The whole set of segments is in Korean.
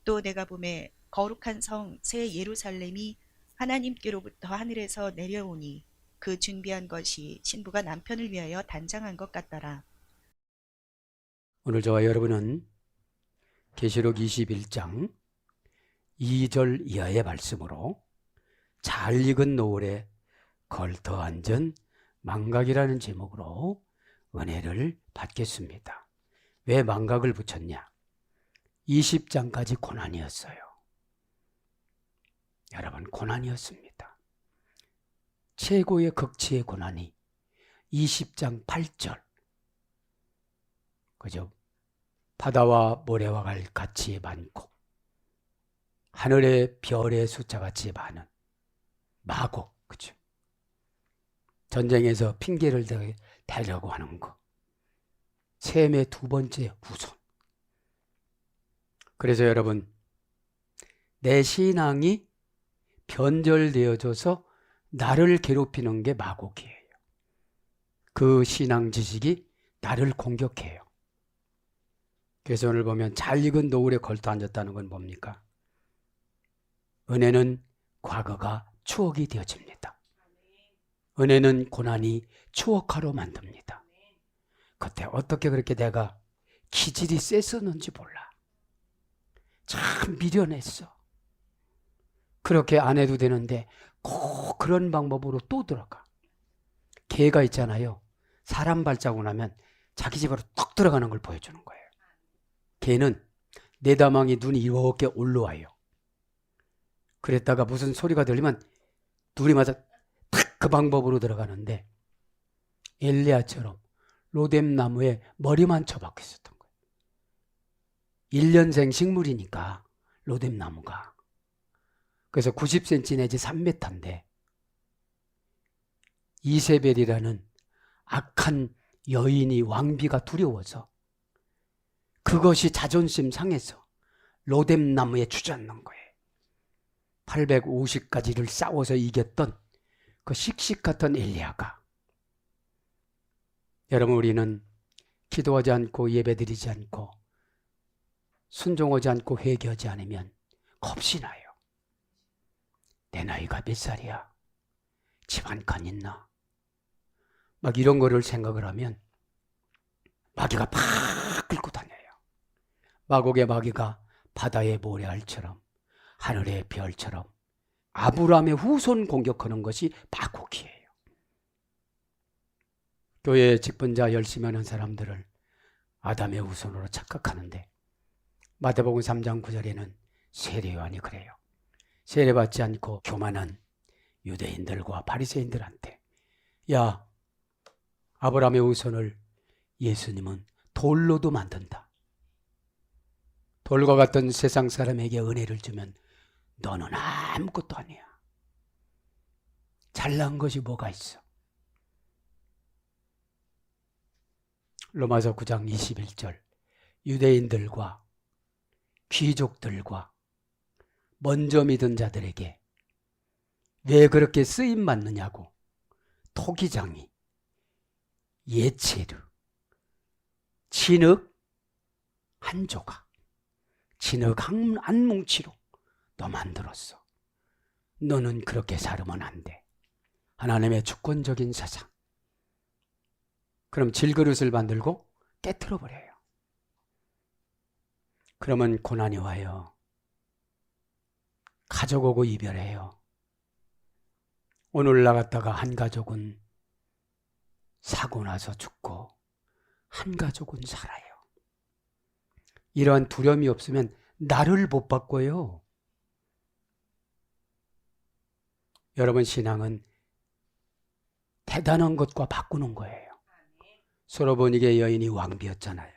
또 내가 보매 거룩한 성 새 예루살렘이 하나님께로부터 하늘에서 내려오니 그 준비한 것이 신부가 남편을 위하여 단장한 것 같더라. 오늘 저와 여러분은 계시록 21장 2절 이하의 말씀으로 잘 익은 노을에 걸터 앉은 망각이라는 제목으로 은혜를 받겠습니다. 왜 망각을 붙였냐? 20장까지 고난이었어요. 여러분, 고난이었습니다. 최고의 극치의 고난이 20장 8절. 그죠? 바다와 모래와 같이 많고 하늘의 별의 숫자같이 많은 마곡, 그죠? 전쟁에서 핑계를 대려고 하는 거. 셈의 두 번째 후손. 그래서 여러분, 내 신앙이 변절되어져서 나를 괴롭히는 게 마곡이에요. 그 신앙 지식이 나를 공격해요. 그래서 오늘 보면 잘 익은 노을에 걸터 앉았다는 건 뭡니까? 은혜는 과거가 추억이 되어집니다. 은혜는 고난이 추억하러 만듭니다. 그때 어떻게 그렇게 내가 기질이 셌었는지 몰라. 참 미련했어. 그렇게 안 해도 되는데 꼭 그런 방법으로 또 들어가. 개가 있잖아요. 사람 발자국 나면 자기 집으로 뚝 들어가는 걸 보여주는 거예요. 개는 내다망이 눈이 이렇게 올라와요. 그랬다가 무슨 소리가 들리면 눈이 맞아 탁 그 방법으로 들어가는데 엘리야처럼 로뎀나무에 머리만 처박혀 있었던 거예요. 1년생 식물이니까 로뎀나무가. 그래서 90cm 내지 3m인데 이세벨이라는 악한 여인이 왕비가 두려워서 그것이 자존심 상해서 로뎀나무에 주저앉는 거예요. 850가지를 싸워서 이겼던 그 씩씩 같은 엘리야가, 여러분, 우리는 기도하지 않고 예배드리지 않고 순종하지 않고 회개하지 않으면 겁이 나요. 내 나이가 몇 살이야? 집 한 칸 있나? 막 이런 거를 생각을 하면 마귀가 팍 긁고 다녀요. 마곡의 마귀가 바다의 모래알처럼 하늘의 별처럼 아브라함의 후손 공격하는 것이 마곡이에요. 교회에 직분자 열심히 하는 사람들을 아담의 후손으로 착각하는데 마태복음 3장 9절에는 세례요한이 그래요. 세례받지 않고 교만한 유대인들과 바리새인들한테, 야, 아브라함의 후손을 예수님은 돌로도 만든다. 돌과 같은 세상 사람에게 은혜를 주면 너는 아무것도 아니야. 잘난 것이 뭐가 있어? 로마서 9장 21절, 유대인들과 귀족들과 먼저 믿은 자들에게 왜 그렇게 쓰임 받느냐고 토기장이 예체르 진흙 한 조각, 진흙 한 뭉치로 너 만들었어. 너는 그렇게 살으면 안 돼. 하나님의 주권적인 사상. 그럼 질그릇을 만들고 깨트려 버려요. 그러면 고난이 와요. 가족 오고 이별해요. 오늘 나갔다가 한 가족은 사고 나서 죽고 한 가족은 살아요. 이러한 두려움이 없으면 나를 못 바꿔요. 여러분, 신앙은 대단한 것과 바꾸는 거예요. 소로보닉의 여인이 왕비였잖아요.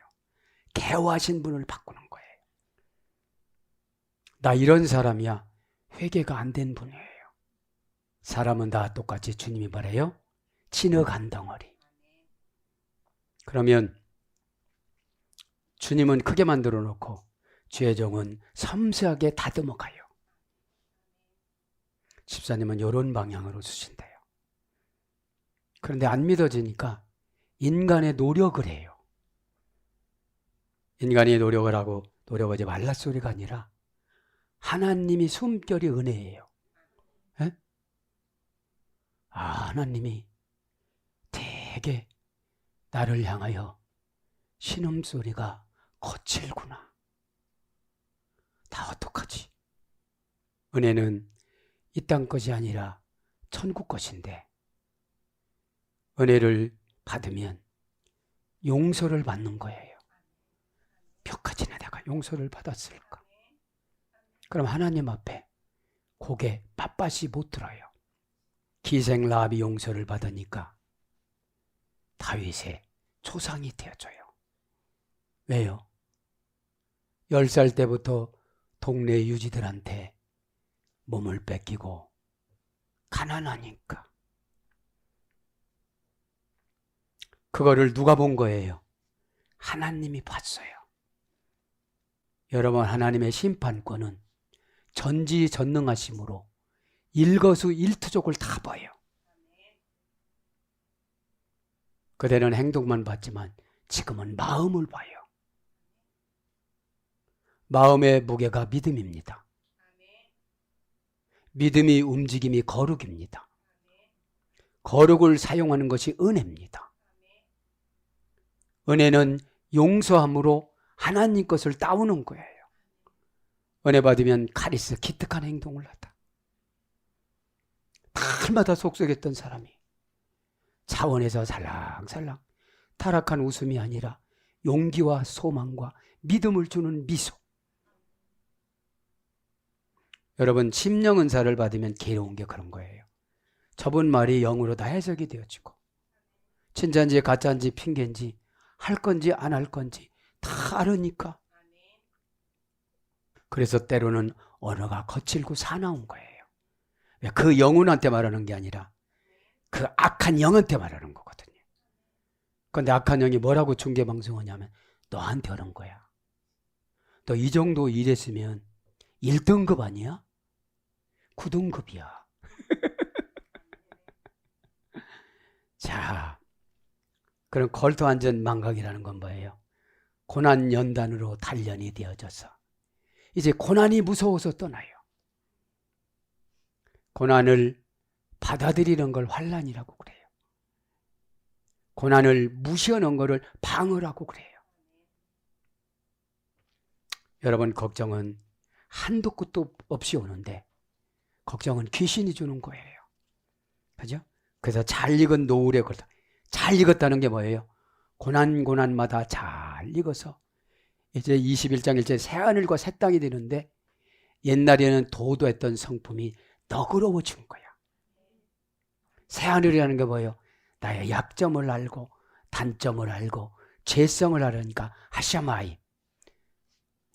개화신 분을 바꾸는 거예요. 나 이런 사람이야. 회개가 안 된 분이에요. 사람은 다 똑같이 주님이 말해요. 진흙 한 덩어리. 그러면 주님은 크게 만들어 놓고 주의 종은 섬세하게 다듬어 가요. 집사님은 이런 방향으로 주신대요. 그런데 안 믿어지니까 인간의 노력을 해요. 인간이 노력을 하고 노력하지 말라 소리가 아니라 하나님이 숨결이 은혜예요. 예? 하나님이 되게 나를 향하여 신음소리가 거칠구나. 다 어떡하지? 은혜는 이 땅 것이 아니라 천국 것인데 은혜를 받으면 용서를 받는 거예요. 몇 가지나 내가 용서를 받았을까? 그럼 하나님 앞에 고개 빳빳이 못 들어요. 기생 라합이 용서를 받으니까 다윗의 초상이 되어줘요. 왜요? 10살 때부터 동네 유지들한테 몸을 뺏기고 가난하니까. 그거를 누가 본 거예요? 하나님이 봤어요. 여러분, 하나님의 심판권은 전지전능하심으로 일거수일투족을 다 봐요. 그대는 행동만 봤지만 지금은 마음을 봐요. 마음의 무게가 믿음입니다. 믿음이 움직임이 거룩입니다. 거룩을 사용하는 것이 은혜입니다. 은혜는 용서함으로 하나님 것을 따오는 거예요. 은혜 받으면 카리스 기특한 행동을 하다. 날마다 속썩였던 사람이 차원에서 살랑살랑 타락한 웃음이 아니라 용기와 소망과 믿음을 주는 미소. 여러분, 심령은사를 받으면 괴로운 게 그런 거예요. 저번 말이 영으로 다 해석이 되어지고 진짜인지 가짜인지 핑계인지 할 건지 안 할 건지 다 알으니까. 그래서 때로는 언어가 거칠고 사나운 거예요. 그 영혼한테 말하는 게 아니라 그 악한 영한테 말하는 거거든요. 그런데 악한 영이 뭐라고 중계방송하냐면 너한테 하는 거야. 너 이 정도 일했으면 1등급 아니야? 9등급이야. 자, 그럼 걸터앉은 망각이라는 건 뭐예요? 고난 연단으로 단련이 되어져서 이제 고난이 무서워서 떠나요. 고난을 받아들이는 걸 환난이라고 그래요. 고난을 무시하는 것을 방어라고 그래요. 여러분, 걱정은 한도 끝도 없이 오는데 걱정은 귀신이 주는 거예요. 그죠? 그래서 잘 익은 노을에 걸다. 잘 익었다는 게 뭐예요? 고난마다 잘 익어서 이제 21장 1절 새하늘과 새 땅이 되는데 옛날에는 도도했던 성품이 너그러워진 거야. 새하늘이라는 게 뭐예요? 나의 약점을 알고 단점을 알고 죄성을 알으니까 하샤마임.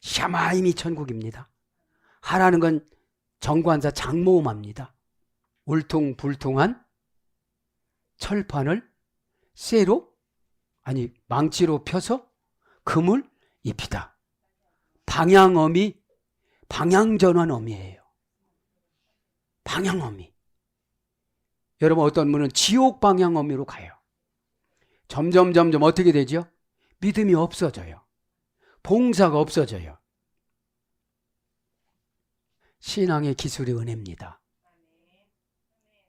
샤마임이 천국입니다. 하라는 건 정관사 장모음합니다. 울퉁불퉁한 철판을 쇠로 아니 망치로 펴서 금을 입히다. 방향어미 방향전환어미예요. 방향어미. 여러분, 어떤 분은 지옥 방향어미로 가요. 점점 어떻게 되죠? 믿음이 없어져요. 봉사가 없어져요. 신앙의 기술이 은혜입니다.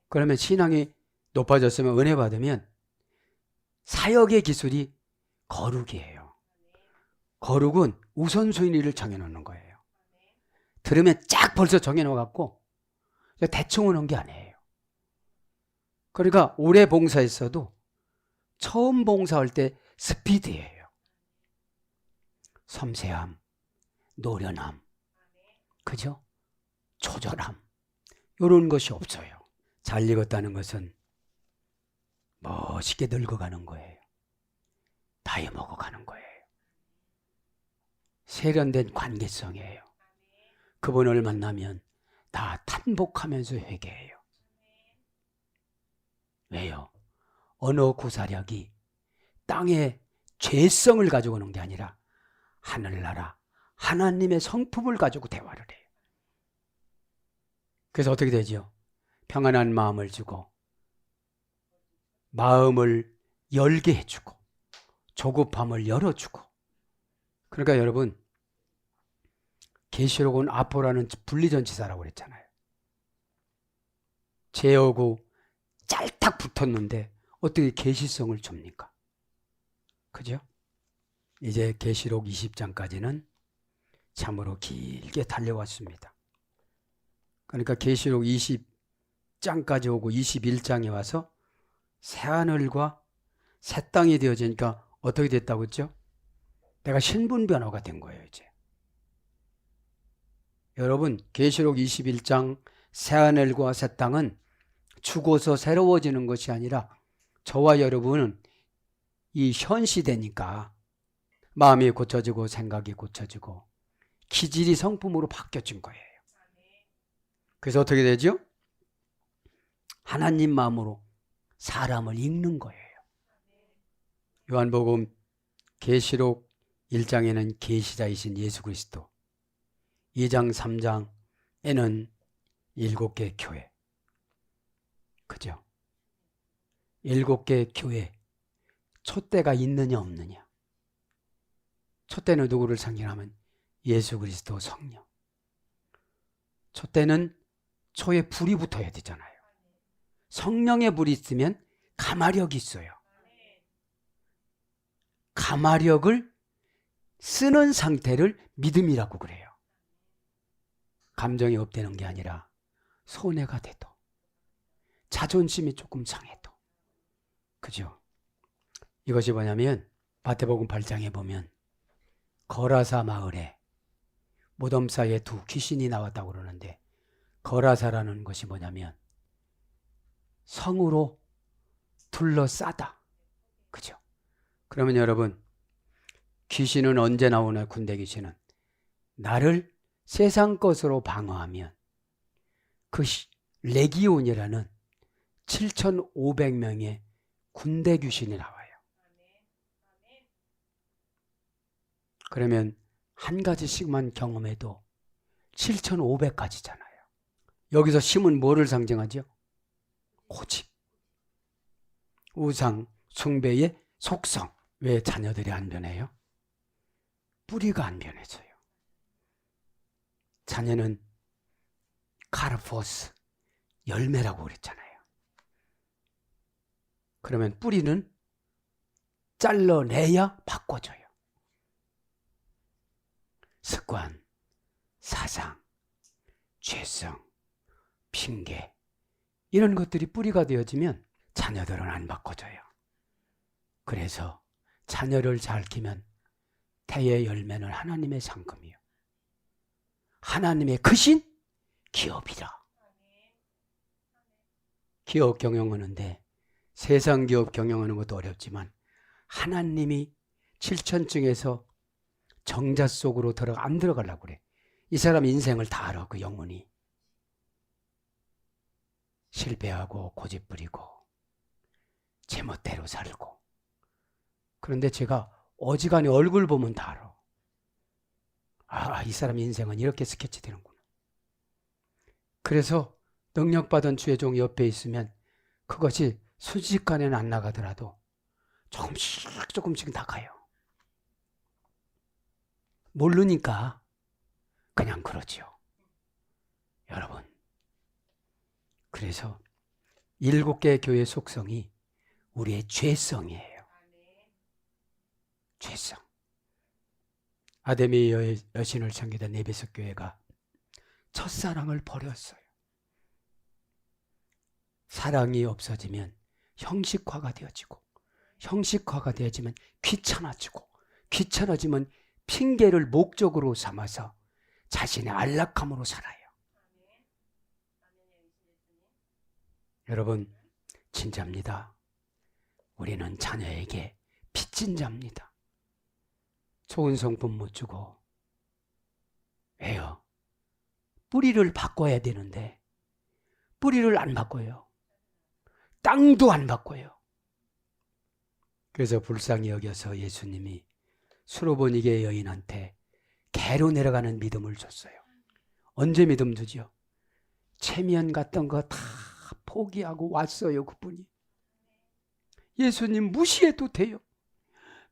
그러면 신앙이 높아졌으면 은혜 받으면 사역의 기술이 거룩이에요. 거룩은 우선순위를 정해놓는 거예요. 들으면 쫙 벌써 정해놓아갖고 대충 오는 게 아니에요. 그러니까 오래 봉사했어도 처음 봉사할 때 스피드예요. 섬세함, 노련함, 그죠? 초절함, 이런 것이 없어요. 잘 익었다는 것은 멋있게 늙어가는 거예요. 나이 먹어가는 거예요. 세련된 관계성이에요. 그분을 만나면 다 탄복하면서 회개해요. 왜요? 언어 구사력이 땅의 죄성을 가지고 오는 게 아니라 하늘나라 하나님의 성품을 가지고 대화를 해요. 그래서 어떻게 되죠? 평안한 마음을 주고 마음을 열게 해주고 조급함을 열어주고. 그러니까 여러분, 계시록은 아포라는 분리전치사라고 그랬잖아요. 제하고 짤딱 붙었는데 어떻게 계시성을 줍니까? 그죠? 이제 계시록 20장까지는 참으로 길게 달려왔습니다. 그러니까 계시록 20장까지 오고 21장에 와서 새하늘과 새 땅이 되어지니까 어떻게 됐다고 했죠? 내가 신분 변화가 된 거예요, 이제. 여러분, 계시록 21장 새하늘과 새 땅은 죽어서 새로워지는 것이 아니라 저와 여러분은 이 현 시대니까 마음이 고쳐지고 생각이 고쳐지고 기질이 성품으로 바뀌어진 거예요. 그래서 어떻게 되죠? 하나님 마음으로 사람을 읽는 거예요. 요한복음 계시록 1장에는 계시자이신 예수 그리스도, 2장 3장에는 7개 교회, 그죠? 7개 교회 촛대가 있느냐 없느냐. 촛대는 누구를 상징하면 예수 그리스도 성령. 촛대는 초에 불이 붙어야 되잖아요. 성령의 불이 있으면 가마력이 있어요. 가마력을 쓰는 상태를 믿음이라고 그래요. 감정이 업되는 게 아니라 손해가 돼도, 자존심이 조금 상해도, 그죠? 이것이 뭐냐면 마태복음 8장에 보면 거라사 마을에 무덤 사이에 두 귀신이 나왔다고 그러는데, 거라사라는 것이 뭐냐면 성으로 둘러싸다, 그죠? 그러면 여러분, 귀신은 언제 나오나? 군대 귀신은 나를 세상 것으로 방어하면 그 레기온이라는 7,500명의 군대 귀신이 나와요. 그러면 한 가지씩만 경험해도 7,500가지잖아요. 여기서 심은 뭐를 상징하죠? 고집, 우상, 숭배의 속성. 왜 자녀들이 안 변해요? 뿌리가 안 변해져요. 자녀는 카르포스, 열매라고 그랬잖아요. 그러면 뿌리는 잘라내야 바꿔져요. 습관, 사상, 죄성, 핑계, 이런 것들이 뿌리가 되어지면 자녀들은 안 바꿔져요. 그래서 자녀를 잘 키면 태의 열매는 하나님의 상급이요, 하나님의 크신 기업이라. 기업 경영하는데, 세상 기업 경영하는 것도 어렵지만 하나님이 7천층에서 정자 속으로 안 들어가려고 그래. 이 사람 인생을 다 알아. 그 영혼이 실패하고 고집 부리고 제멋대로 살고. 그런데 제가 어지간히 얼굴 보면 다 알아. 아, 이 사람 인생은 이렇게 스케치 되는구나. 그래서 능력받은 주의 종이 옆에 있으면 그것이 순식간에는 안 나가더라도 조금씩 나가요. 모르니까 그냥 그러지요. 여러분, 그래서 7개 교회 속성이 우리의 죄성이에요. 죄성. 아데미 여신을 섬기던 에베소 교회가 첫사랑을 버렸어요. 사랑이 없어지면 형식화가 되어지고, 형식화가 되어지면 귀찮아지고, 귀찮아지면 핑계를 목적으로 삼아서 자신의 안락함으로 살아요. 여러분, 진짜입니다. 우리는 자녀에게 빚진 자입니다. 좋은 성품 못 주고. 왜요? 뿌리를 바꿔야 되는데 뿌리를 안 바꿔요. 땅도 안 바꿔요. 그래서 불쌍히 여겨서 예수님이 수로보니게 여인한테 개로 내려가는 믿음을 줬어요. 언제 믿음 주죠? 체면 같던 거 다 포기하고 왔어요. 그분이. 예수님 무시해도 돼요.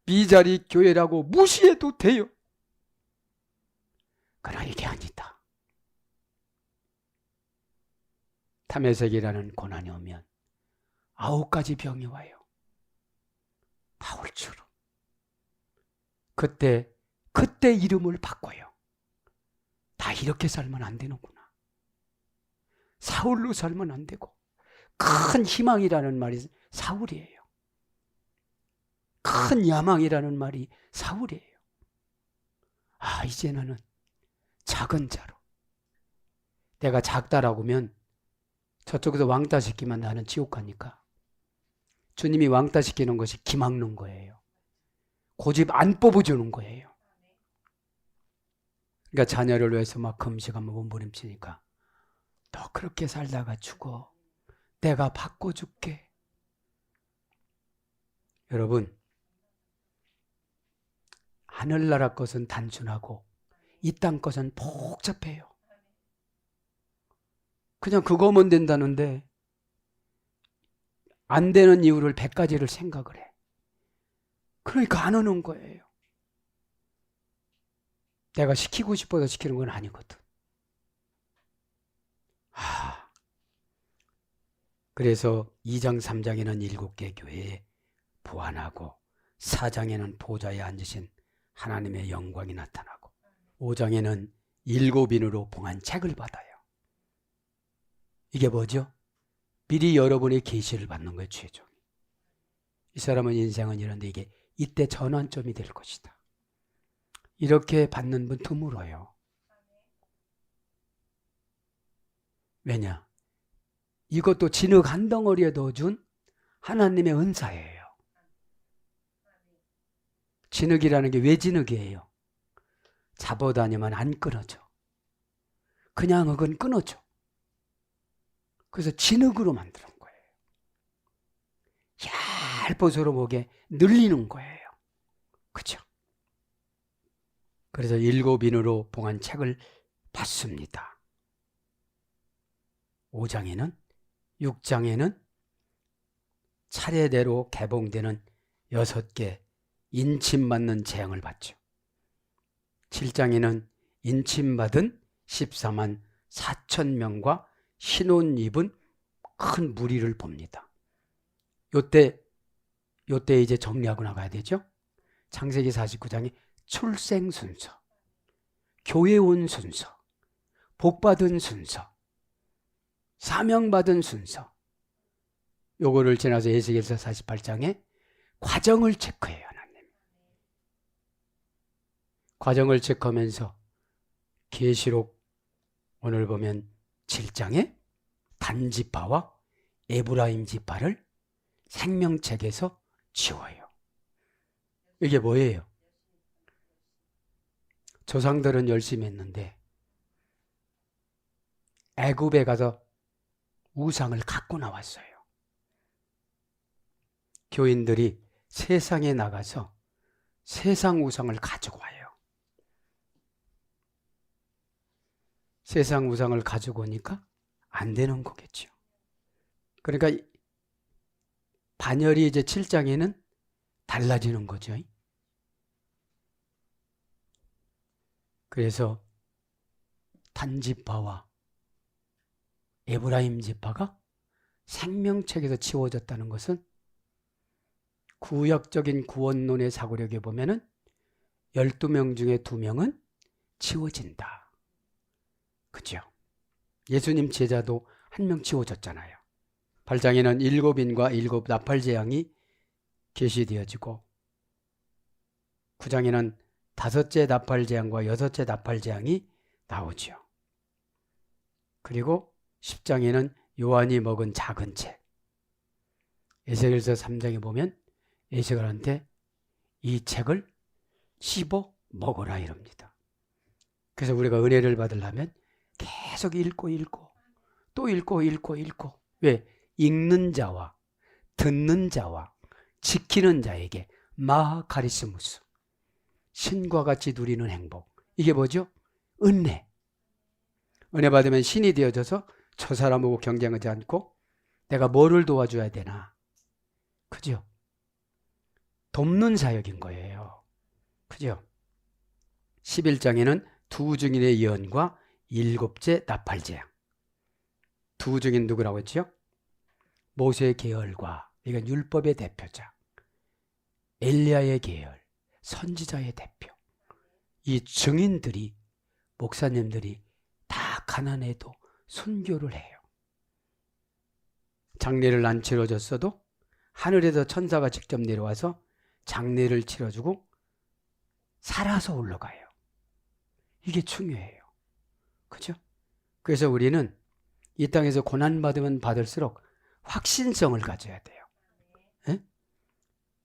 미자리 교회라고 무시해도 돼요. 그러나 이게 아니다. 탐의색이라는 고난이 오면 9가지 병이 와요. 바울처럼. 그때 이름을 바꿔요. 다 이렇게 살면 안 되는구나. 사울로 살면 안 되고, 큰 희망이라는 말이 사울이에요. 큰 야망이라는 말이 사울이에요. 아, 이제 나는 작은 자로. 내가 작다라고 하면 저쪽에서 왕따시키면 나는 지옥 가니까. 주님이 왕따시키는 것이 기막는 거예요. 고집 안 뽑아주는 거예요. 그러니까 자녀를 위해서 막 금식하면 몸부림치니까 너 그렇게 살다가 죽어. 내가 바꿔줄게. 여러분, 하늘나라 것은 단순하고 이 땅 것은 복잡해요. 그냥 그거면 된다는데 안 되는 이유를 100가지를 생각을 해. 그러니까 안 오는 거예요. 내가 시키고 싶어서 시키는 건 아니거든. 그래서 2장 3장에는 7개 교회에 보완하고 4장에는 보좌에 앉으신 하나님의 영광이 나타나고 5장에는 7인으로 봉한 책을 받아요. 이게 뭐죠? 미리 여러분의 계시를 받는 거예요. 최종. 이 사람은 인생은 이런데 이게 이때 전환점이 될 것이다. 이렇게 받는 분 드물어요. 왜냐? 이것도 진흙 한 덩어리에 넣어준 하나님의 은사예요. 진흙이라는 게 왜 진흙이에요? 잡아다니면 안 끊어져. 그냥 흙은 끊어져. 그래서 진흙으로 만드는 거예요. 얇보스로 보게 늘리는 거예요. 그죠? 그래서 7인으로 봉한 책을 받습니다. 5장에는 6장에는 차례대로 개봉되는 6개 인침받는 재앙을 받죠. 7장에는 인침받은 14만 4천 명과 흰옷 입은 큰 무리를 봅니다. 요때 이제 정리하고 나가야 되죠. 창세기 49장에 출생 순서, 교회 온 순서, 복받은 순서, 사명받은 순서. 요거를 지나서 에스겔서 48장에 과정을 체크해요. 하나님. 과정을 체크하면서 계시록 오늘 보면 7장에 단지파와 에브라임 지파를 생명책에서 지워요. 이게 뭐예요? 조상들은 열심히 했는데 애굽에 가서 우상을 갖고 나왔어요. 교인들이 세상에 나가서 세상 우상을 가지고 와요. 세상 우상을 가지고 오니까 안 되는 거겠죠. 그러니까 반열이 이제 7장에는 달라지는 거죠. 그래서 단지파와 에브라임 지파가 생명책에서 지워졌다는 것은 구약적인 구원론의 사고력에 보면은 12명 중에 2명은 지워진다. 그죠? 예수님 제자도 1명 지워졌잖아요. 8장에는 7인과 7 나팔재앙이 계시되어지고 9장에는 5째 나팔재앙과 6째 나팔재앙이 나오죠. 그리고 10장에는 요한이 먹은 작은 책. 에스겔서 3장에 보면 에스겔한테 이 책을 씹어 먹어라 이럽니다. 그래서 우리가 은혜를 받으려면 계속 읽고 또 읽고 왜? 읽는 자와 듣는 자와 지키는 자에게 마카리스무스 신과 같이 누리는 행복. 이게 뭐죠? 은혜. 은혜 받으면 신이 되어져서 저 사람하고 경쟁하지 않고 내가 뭐를 도와줘야 되나. 그죠? 돕는 사역인 거예요. 그죠? 11장에는 두 증인의 예언과 일곱째 나팔재앙. 두 증인 누구라고 했죠? 모세의 계열과, 이건 율법의 대표자, 엘리야의 계열, 선지자의 대표. 이 증인들이, 목사님들이 다 가난해도 순교를 해요. 장례를 안 치러줬어도 하늘에서 천사가 직접 내려와서 장례를 치러주고 살아서 올라가요. 이게 중요해요. 그죠? 그래서 우리는 이 땅에서 고난받으면 받을수록 확신성을 가져야 돼요.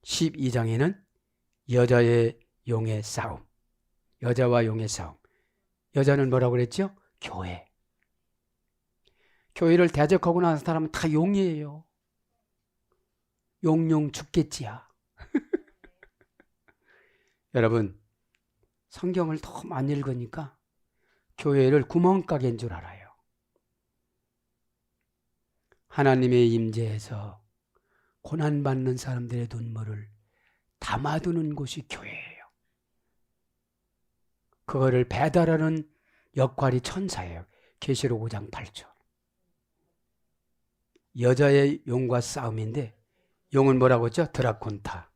12장에는 여자의 용의 싸움, 여자와 용의 싸움. 여자는 뭐라고 그랬죠? 교회. 교회를 대적하고 나서 사람은 다 용이에요. 용용 죽겠지야. 여러분, 성경을 너무 안 읽으니까 교회를 구멍가게인 줄 알아요. 하나님의 임재에서 고난받는 사람들의 눈물을 담아두는 곳이 교회예요. 그거를 배달하는 역할이 천사예요. 계시록 5장 8절. 여자의 용과 싸움인데, 용은 뭐라고 했죠? 드라콘타.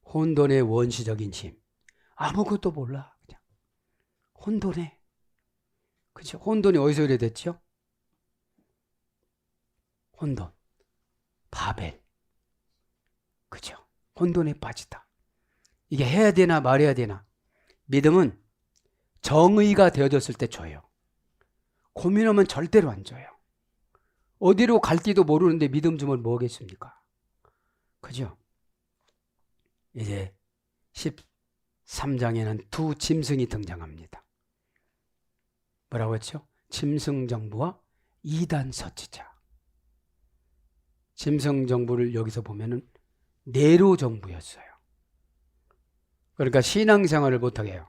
혼돈의 원시적인 힘. 아무것도 몰라. 그냥 혼돈해. 그렇죠? 혼돈이 어디서 이래 됐죠? 혼돈. 바벨. 그죠? 혼돈에 빠지다. 이게 해야 되나 말해야 되나. 믿음은 정의가 되어졌을 때 줘요. 고민하면 절대로 안 줘요. 어디로 갈지도 모르는데 믿음 주면 뭐겠습니까? 그죠? 이제 13장에는 두 짐승이 등장합니다. 뭐라고 했죠? 짐승정부와 이단 서치자. 짐승정부를 여기서 보면은 네로 정부였어요. 그러니까 신앙생활을 못하게 해요.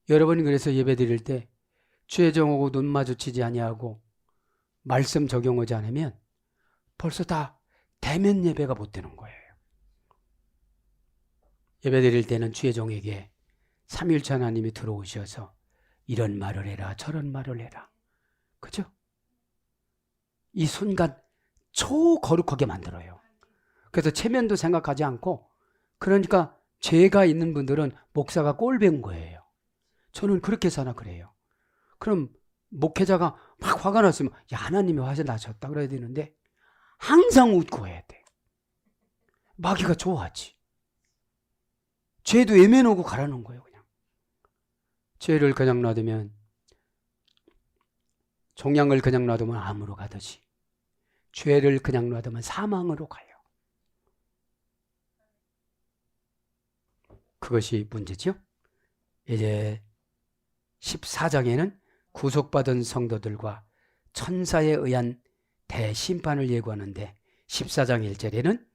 여러분이 그래서 예배 드릴 때 주의 종하고 눈 마주치지 아니하고 말씀 적용하지 않으면 벌써 다 대면 예배가 못 되는 거예요. 예배 드릴 때는 주의 종에게 삼위일체 하나님이 들어오셔서 이런 말을 해라, 저런 말을 해라. 그죠? 이 순간 초거룩하게 만들어요. 그래서 체면도 생각하지 않고, 그러니까 죄가 있는 분들은 목사가 꼴 배운 거예요. 저는 그렇게 사나 그래요. 그럼 목회자가 막 화가 났으면 야, 하나님이 화가 나셨다 그래야 되는데 항상 웃고 해야 돼. 마귀가 좋아하지. 죄도 외면하고 가라는 거예요. 그냥 죄를 그냥 놔두면, 종양을 그냥 놔두면 암으로 가듯이 죄를 그냥 놔두면 사망으로 가요. 그것이 문제죠. 이제 14장에는 구속받은 성도들과 천사에 의한 대심판을 예고하는데, 14장 1절에는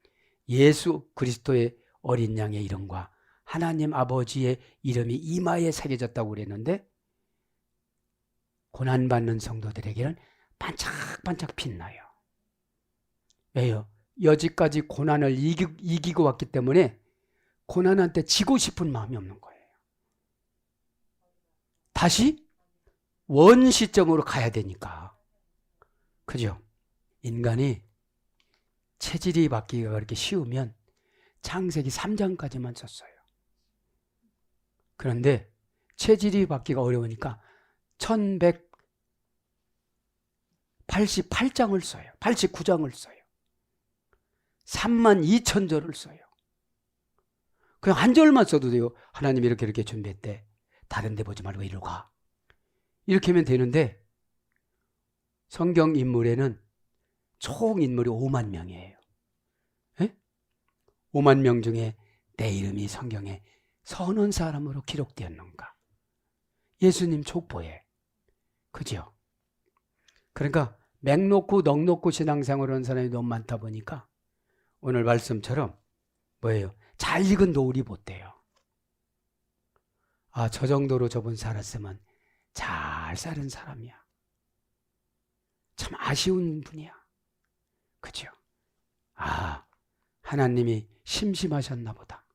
예수 그리스도의 어린 양의 이름과 하나님 아버지의 이름이 이마에 새겨졌다고 그랬는데, 고난받는 성도들에게는 반짝반짝 빛나요. 왜요? 여지까지 고난을 이기고 왔기 때문에 고난한테 지고 싶은 마음이 없는 거예요. 다시 원시점으로 가야 되니까. 그죠? 인간이 체질이 바뀌기가 그렇게 쉬우면 창세기 3장까지만 썼어요. 그런데 체질이 바뀌기가 어려우니까 1188장을 써요. 89장을 써요. 32,000절을 써요. 그냥 한 절만 써도 돼요. 하나님이 이렇게 준비했대. 다른 데 보지 말고 이리로 가. 이렇게 하면 되는데, 성경 인물에는 총 인물이 5만 명이에요. 에? 5만 명 중에 내 이름이 성경에 서는 사람으로 기록되었는가? 예수님 족보에. 그죠? 그러니까 맥 놓고 넋 놓고 신앙생활을 하는 사람이 너무 많다 보니까 오늘 말씀처럼 뭐예요? 잘 익은 노을이 못 돼요. 아, 저 정도로 저분 살았으면 잘 사는 사람이야. 참 아쉬운 분이야. 그죠? 아, 하나님이 심심하셨나 보다.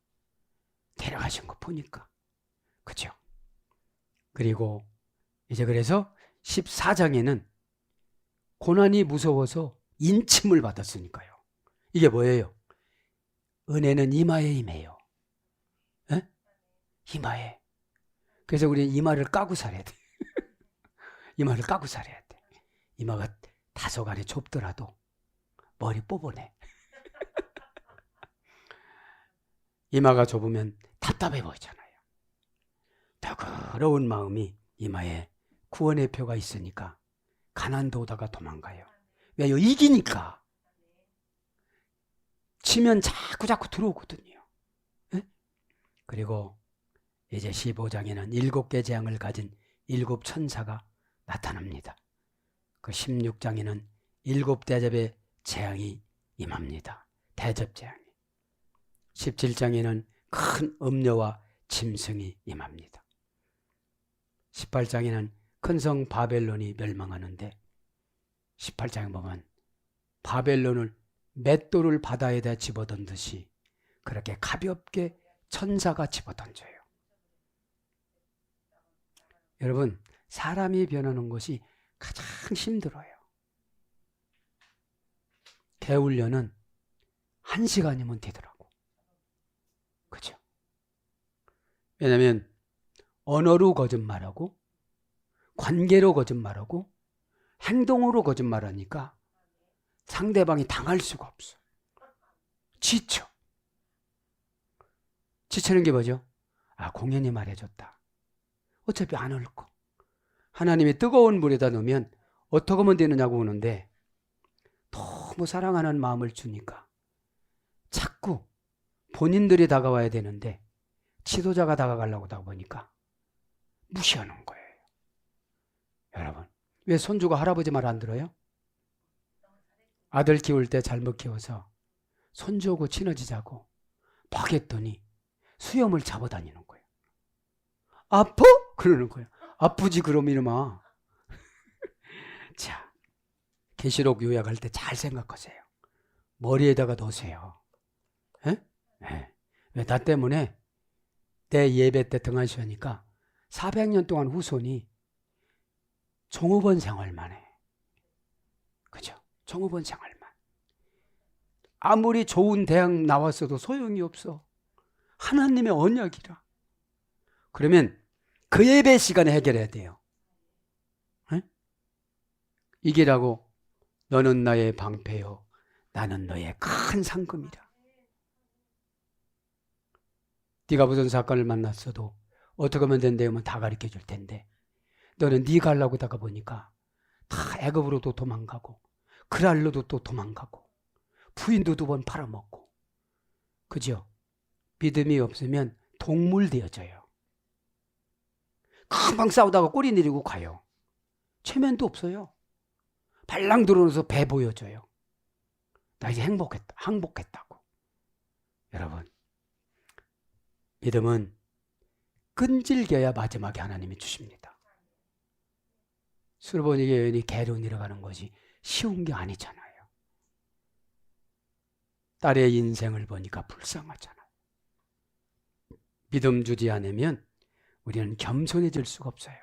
데려가신 거 보니까. 그죠? 그리고 이제 그래서 14장에는 고난이 무서워서 인침을 받았으니까요. 이게 뭐예요? 은혜는 이마에 임해요. 에? 이마에. 그래서 우리 이마를 까고 살아야 돼. 이마를 까고 살아야 돼. 이마가 다소간에 좁더라도 머리 뽑아내. 이마가 좁으면 답답해 보이잖아요. 더러운 마음이 이마에 구원의 표가 있으니까 가난도 오다가 도망가요. 왜요? 이기니까. 치면 자꾸 들어오거든요. 네? 그리고 이제 15장에는 7개 재앙을 가진 7 천사가 나타납니다. 그 16장에는 7 대접의 재앙이 임합니다. 대접 재앙이. 17장에는 큰 음녀와 짐승이 임합니다. 18장에는 큰 성 바벨론이 멸망하는데 18장에 보면 바벨론을 맷돌을 바다에다 집어던듯이 그렇게 가볍게 천사가 집어던져요. 여러분, 사람이 변하는 것이 가장 힘들어요. 개훈련은 1시간이면 되더라고. 그죠? 왜냐하면 언어로 거짓말하고 관계로 거짓말하고 행동으로 거짓말하니까 상대방이 당할 수가 없어. 지쳐. 지치는 게 뭐죠? 공연히 말해줬다. 어차피 안 옳고. 하나님이 뜨거운 물에다 넣으면 어떻게 하면 되느냐고 오는데 너무 사랑하는 마음을 주니까 자꾸 본인들이 다가와야 되는데 지도자가 다가가려고 하다 보니까 무시하는 거예요. 여러분, 왜 손주가 할아버지 말 안 들어요? 아들 키울 때 잘못 키워서 손주하고 친해지자고 막 했더니 수염을 잡아다니는 거예요. 아파? 그러는 거예요. 아프지 그럼 이놈아. 자, 계시록 요약할 때 잘 생각하세요. 머리에다가 넣으세요. 에? 네. 왜 나 때문에 내 예배 때 등한시하니까 400년 동안 후손이 종업원 생활만 해. 그죠? 종업원 생활만. 아무리 좋은 대학 나왔어도 소용이 없어. 하나님의 언약이라. 그러면 그 예배 시간에 해결해야 돼요. 에? 이기라고 너는 나의 방패요 나는 너의 큰 상금이라. 네가 무슨 사건을 만났어도 어떻게 하면 된다면 다 가르쳐 줄 텐데 너는 네가 하려고 하다가 보니까 다 애굽으로도 도망가고 그랄로도 또 도망가고 부인도 2번 팔아먹고. 그죠? 믿음이 없으면 동물 되어져요. 금방 싸우다가 꼬리 내리고 가요. 체면도 없어요. 발랑 들어오면서 배 보여줘요. 나 이제 항복했다고. 여러분, 믿음은 끈질겨야 마지막에 하나님이 주십니다. 수르보니게 여인이 개로 내려가는 것이 쉬운 게 아니잖아요. 딸의 인생을 보니까 불쌍하잖아요. 믿음 주지 않으면 우리는 겸손해질 수가 없어요.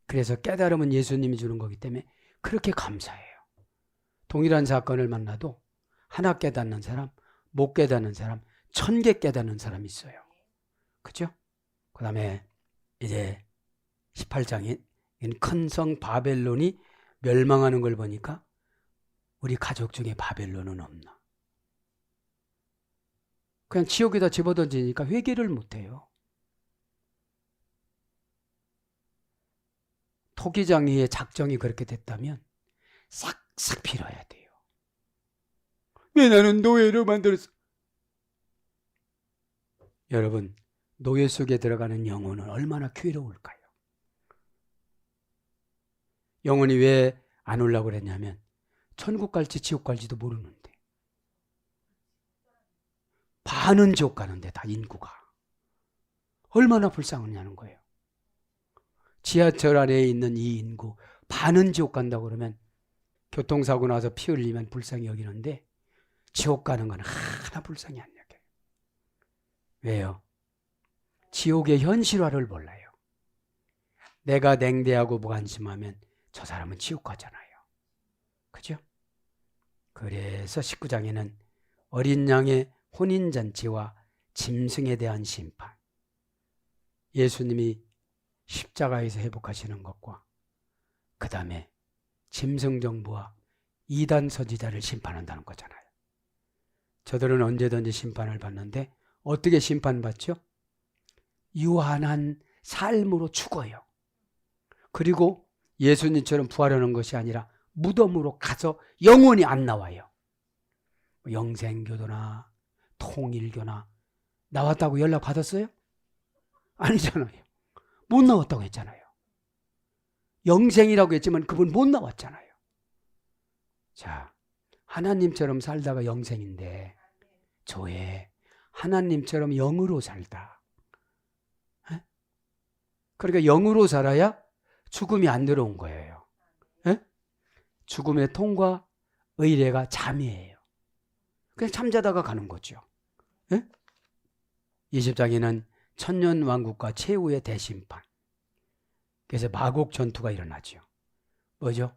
그래서 깨달음은 예수님이 주는 거기 때문에 그렇게 감사해요. 동일한 사건을 만나도 하나 깨닫는 사람, 못 깨닫는 사람, 1000개 깨닫는 사람이 있어요. 그죠? 그 다음에 이제 18장인 큰 성 바벨론이 멸망하는 걸 보니까 우리 가족 중에 바벨론은 없나? 그냥 지옥에다 집어던지니까 회개를 못해요. 토기장이의 작정이 그렇게 됐다면 싹싹 빌어야 돼요. 왜 나는 노예로 만들었어? 여러분, 노예 속에 들어가는 영혼은 얼마나 괴로울까요? 영혼이 왜 안 오려고 그랬냐면 천국 갈지 지옥 갈지도 모르는데 반은 지옥 가는데 다 인구가 얼마나 불쌍하냐는 거예요. 지하철 안에 있는 이 인구 반은 지옥 간다고 그러면 교통사고 나서 피 흘리면 불쌍히 여기는데 지옥 가는 건 하나 불쌍히 안 여겨요. 왜요? 지옥의 현실화를 몰라요. 내가 냉대하고 무관심하면 저 사람은 지옥 가잖아요. 그죠? 그래서 19장에는 어린 양의 혼인잔치와 짐승에 대한 심판, 예수님이 십자가에서 회복하시는 것과 그 다음에 짐승 정부와 이단 선지자를 심판한다는 거잖아요. 저들은 언제든지 심판을 받는데 어떻게 심판받죠? 유한한 삶으로 죽어요. 그리고 예수님처럼 부활하는 것이 아니라 무덤으로 가서 영원히 안 나와요. 영생교도나 통일교나 나왔다고 연락 받았어요? 아니잖아요. 못 나왔다고 했잖아요. 영생이라고 했지만 그분 못 나왔잖아요. 자, 하나님처럼 살다가 영생인데 저의 하나님처럼 영으로 살다. 에? 그러니까 영으로 살아야 죽음이 안 들어온 거예요. 에? 죽음의 통과 의례가 잠이에요. 그냥 잠자다가 가는 거죠. 에? 20장에는 천년왕국과 최후의 대심판. 그래서 마곡 전투가 일어나죠. 뭐죠?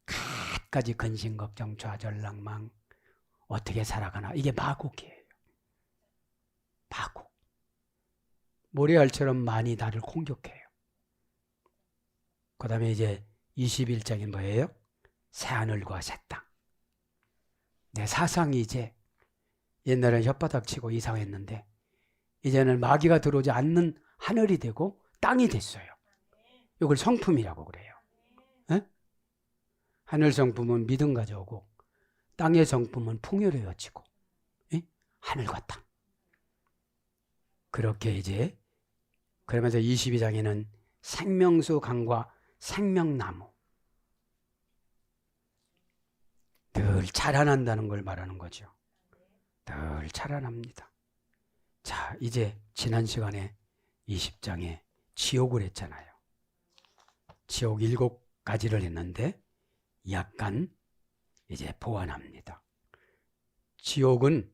갖가지 근심, 걱정, 좌절, 낭망, 어떻게 살아가나. 이게 마곡이에요. 마곡. 모래알처럼 많이 나를 공격해요. 그 다음에 이제 21장이 뭐예요? 새하늘과 새 땅. 내 사상이 이제 옛날엔 혓바닥 치고 이상했는데 이제는 마귀가 들어오지 않는 하늘이 되고 땅이 됐어요. 이걸 성품이라고 그래요. 에? 하늘 성품은 믿음 가져오고 땅의 성품은 풍요를 여치고 하늘과 땅. 그렇게 이제 그러면서 22장에는 생명수 강과 생명나무 늘 자라난다는 걸 말하는 거죠. 늘 자라납니다. 자, 이제 지난 시간에 20장에 지옥을 했잖아요. 지옥 7가지를 했는데 약간 이제 보완합니다. 지옥은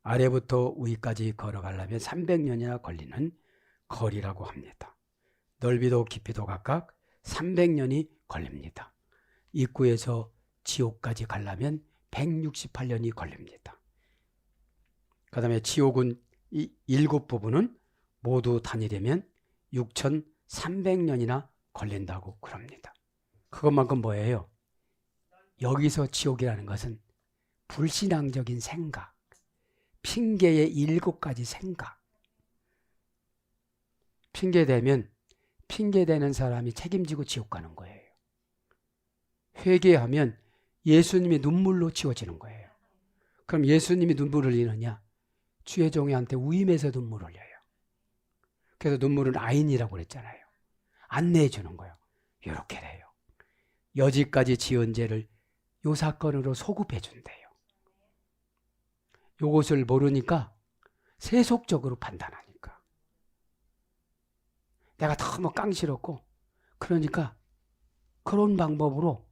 아래부터 위까지 걸어가려면 300년이나 걸리는 거리라고 합니다. 넓이도 깊이도 각각 300년이 걸립니다. 입구에서 지옥까지 가려면 168년이 걸립니다. 그 다음에 지옥은 이 7부분은 모두 다니려면 6300년이나 걸린다고 그럽니다. 그것만큼 뭐예요? 여기서 지옥이라는 것은 불신앙적인 생각, 핑계의 7가지 생각. 핑계대면 핑계대는 사람이 책임지고 지옥 가는 거예요. 회개하면 예수님이 눈물로 지워지는 거예요. 그럼 예수님이 눈물을 흘리느냐? 주의 종이한테 위임해서 눈물 흘려요. 그래서 눈물은 아인이라고 그랬잖아요. 안내해 주는 거예요. 이렇게 돼요. 여지까지 지은 죄를 요 사건으로 소급해 준대요. 요것을 모르니까 세속적으로 판단하니까. 내가 너무 깡싫었고 그러니까 그런 방법으로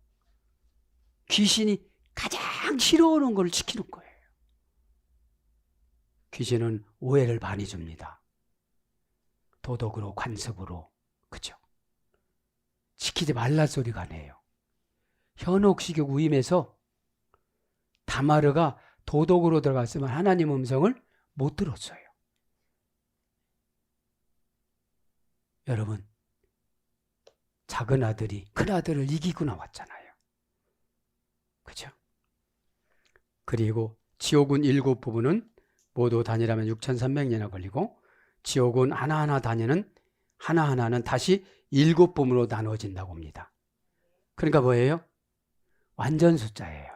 귀신이 가장 싫어하는 걸 지키는 거예요. 귀신은 오해를 많이 줍니다. 도덕으로 관습으로. 그죠? 지키지 말라 소리가 내요. 현혹식욕 위임해서 다마르가 도덕으로 들어갔으면 하나님 음성을 못 들었어요. 여러분, 작은 아들이 큰 아들을 이기고 나왔잖아요. 그죠? 그리고 지옥은 7부분은 모두 다니려면 6300년이나 걸리고 지옥은 하나하나 다니는 하나하나는 다시 7부분으로 나눠진다고 합니다. 그러니까 뭐예요? 완전 숫자예요.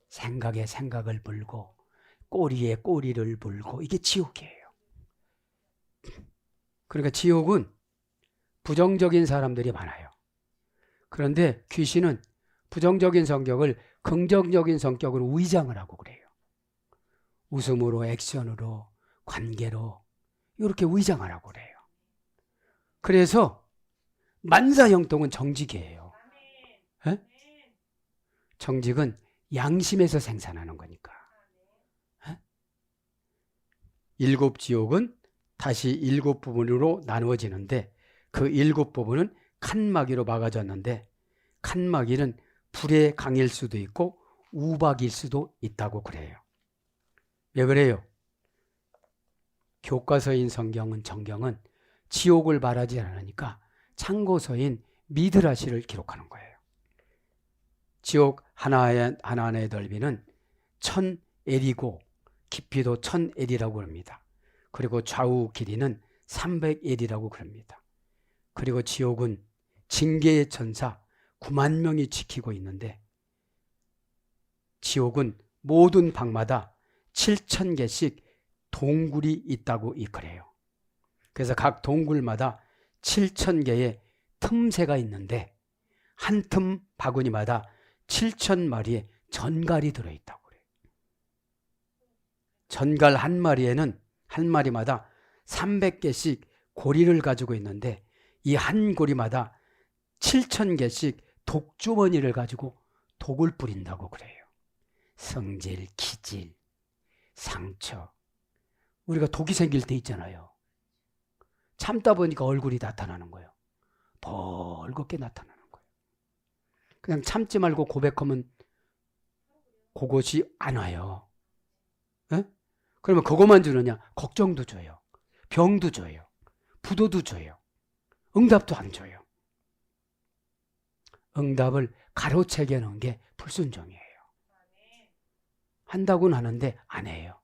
생각에 생각을 물고 꼬리에 꼬리를 물고 이게 지옥이에요. 그러니까 지옥은 부정적인 사람들이 많아요. 그런데 귀신은 부정적인 성격을 긍정적인 성격으로 위장을 하고 그래요. 웃음으로, 액션으로, 관계로 이렇게 위장을 하고 그래요. 그래서 만사형통은 정직이에요. 에? 정직은 양심에서 생산하는 거니까. 에? 7 지옥은 다시 7 부분으로 나누어지는데 그 7 부분은 칸막이로 막아졌는데 칸막이는 불의 강일 수도 있고 우박일 수도 있다고 그래요. 왜 그래요? 교과서인 정경은 지옥을 말하지 않으니까 참고서인 미드라시를 기록하는 거예요. 지옥 하나의 넓이는 1000엘이고 깊이도 1000엘이라고 합니다. 그리고 좌우 길이는 300엘이라고 그럽니다. 그리고 지옥은 징계의 천사 9만 명이 지키고 있는데 지옥은 모든 방마다 7,000개씩 동굴이 있다고 그래요. 그래서 각 동굴마다 7,000개의 틈새가 있는데 한 틈 바구니마다 7,000마리의 전갈이 들어있다고 그래요. 전갈 한 마리마다 300개씩 고리를 가지고 있는데 이 한 고리마다 7,000개씩 독주머니를 가지고 독을 뿌린다고 그래요. 성질, 기질, 상처. 우리가 독이 생길 때 있잖아요. 참다 보니까 얼굴이 나타나는 거예요. 벌겋게 나타나는 거예요. 그냥 참지 말고 고백하면 그것이 안 와요. 에? 그러면 그것만 주느냐? 걱정도 줘요. 병도 줘요. 부도도 줘요. 응답도 안 줘요. 응답을 가로채게 하는 게 불순종이에요. 한다고는 하는데 안 해요.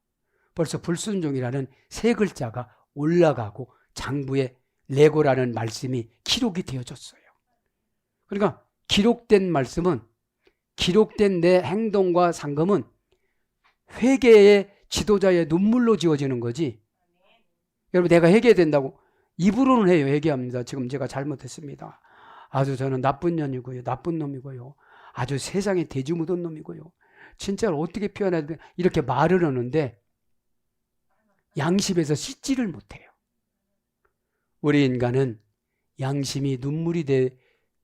벌써 불순종이라는 세 글자가 올라가고 장부에 레고라는 말씀이 기록이 되어졌어요. 그러니까 기록된 말씀은 기록된 내 행동과 상금은 회개의 지도자의 눈물로 지워지는 거지. 여러분 내가 회개된다고 입으로는 해요. 회개합니다. 지금 제가 잘못했습니다. 아주 저는 나쁜 년이고요. 나쁜 놈이고요. 아주 세상에 돼지 묻은 놈이고요. 진짜로 어떻게 표현해야 돼? 이렇게 말을 하는데 양심에서 씻지를 못해요. 우리 인간은 양심이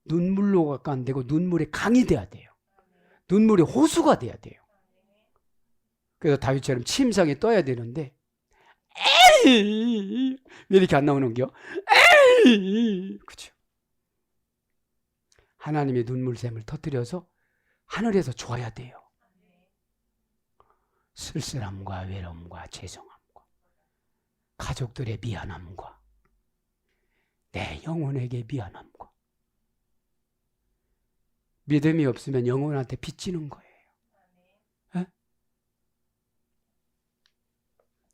눈물로가 안 되고 눈물의 강이 돼야 돼요. 눈물의 호수가 돼야 돼요. 그래서 다윗처럼 침상에 떠야 되는데 에이 왜 이렇게 안 나오는 겨? 에이 그죠? 하나님의 눈물샘을 터뜨려서 하늘에서 좋아야 돼요. 쓸쓸함과 외로움과 죄송함과 가족들의 미안함과 내 영혼에게 미안함과 믿음이 없으면 영혼한테 빚지는 거예요. 에?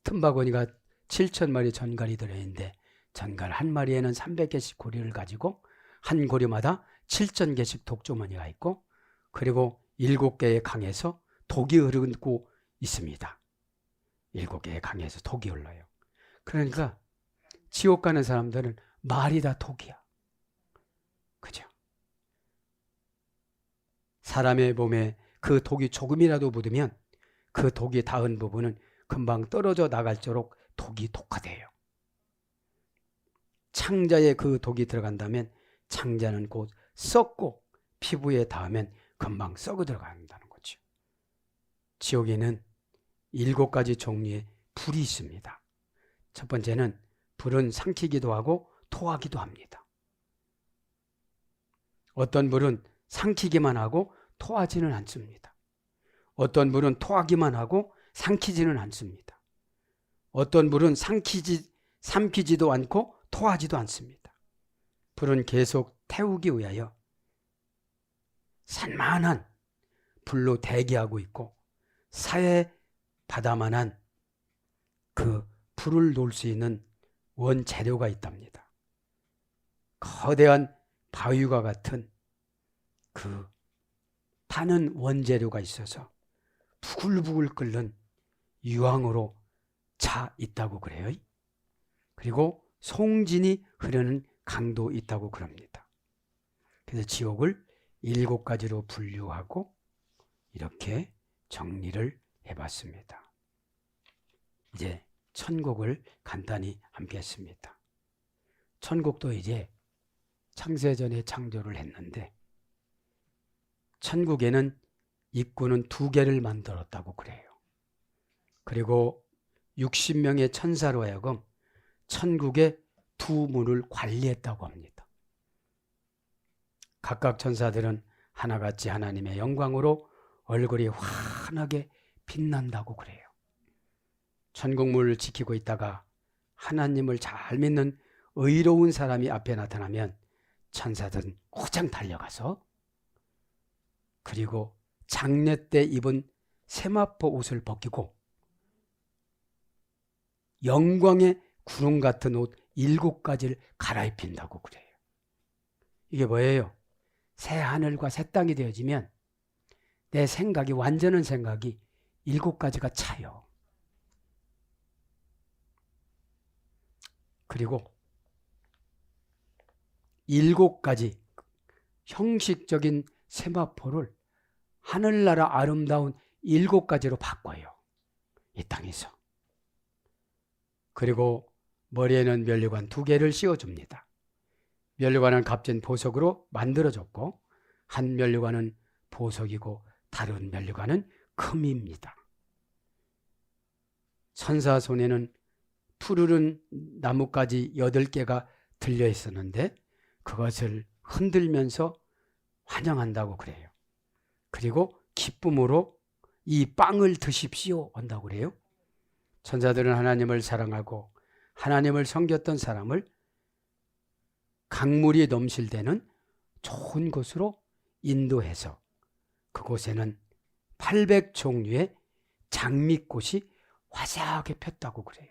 틈바구니가 7,000마리 전갈이 들어있는데 전갈 한 마리에는 300개씩 고리를 가지고 한 고리마다 7,000개씩 독주머니가 있고 그리고 7개의 강에서 독이 흐르고 있습니다. 7개의 강에서 독이 흘러요. 그러니까 지옥 가는 사람들은 말이 다 독이야. 그죠? 사람의 몸에 그 독이 조금이라도 묻으면 그 독이 닿은 부분은 금방 떨어져 나갈수록 독이 독화돼요. 창자에 그 독이 들어간다면 창자는 곧 썩고 피부에 닿으면 금방 썩어 들어간다는 거죠. 지옥에는 7가지 종류의 불이 있습니다. 첫 번째는 불은 삼키기도 하고 토하기도 합니다. 어떤 불은 삼키기만 하고 토하지는 않습니다. 어떤 불은 토하기만 하고 삼키지는 않습니다. 어떤 불은 삼키지도 않고 토하지도 않습니다. 불은 계속 태우기 위하여 산만한 불로 대기하고 있고 사해 바다만한 그 불을 놓을 수 있는 원재료가 있답니다. 거대한 바위와 같은 그 타는 원재료가 있어서 부글부글 끓는 유황으로 차 있다고 그래요. 그리고 송진이 흐르는 강도 있다고 그럽니다. 그래서 지옥을 7가지로 분류하고 이렇게 정리를 해봤습니다. 이제 천국을 간단히 함께 했습니다. 천국도 이제 창세전에 창조를 했는데 천국에는 입구는 2개를 만들었다고 그래요. 그리고 60명의 천사로 하여금 천국의 2문을 관리했다고 합니다. 각각 천사들은 하나같이 하나님의 영광으로 얼굴이 환하게 빛난다고 그래요. 천국문을 지키고 있다가 하나님을 잘 믿는 의로운 사람이 앞에 나타나면 천사들은 호장 달려가서 그리고 장례 때 입은 세마포 옷을 벗기고 영광의 구름 같은 옷 7가지를 갈아입힌다고 그래요. 이게 뭐예요? 새 하늘과 새 땅이 되어지면 내 생각이, 완전한 생각이 7가지가 차요. 그리고 7가지 형식적인 세마포를 하늘나라 아름다운 7가지로 바꿔요. 이 땅에서. 그리고 머리에는 면류관 2개를 씌워줍니다. 면류관은 값진 보석으로 만들어졌고 한 면류관은 보석이고 다른 면류관은 금입니다. 천사 손에는 푸르른 나뭇가지 8개가 들려 있었는데 그것을 흔들면서 환영한다고 그래요. 그리고 기쁨으로 이 빵을 드십시오 한다고 그래요. 천사들은 하나님을 사랑하고 하나님을 섬겼던 사람을 강물이 넘실대는 좋은 곳으로 인도해서 그곳에는 800종류의 장미꽃이 화사하게 폈다고 그래요.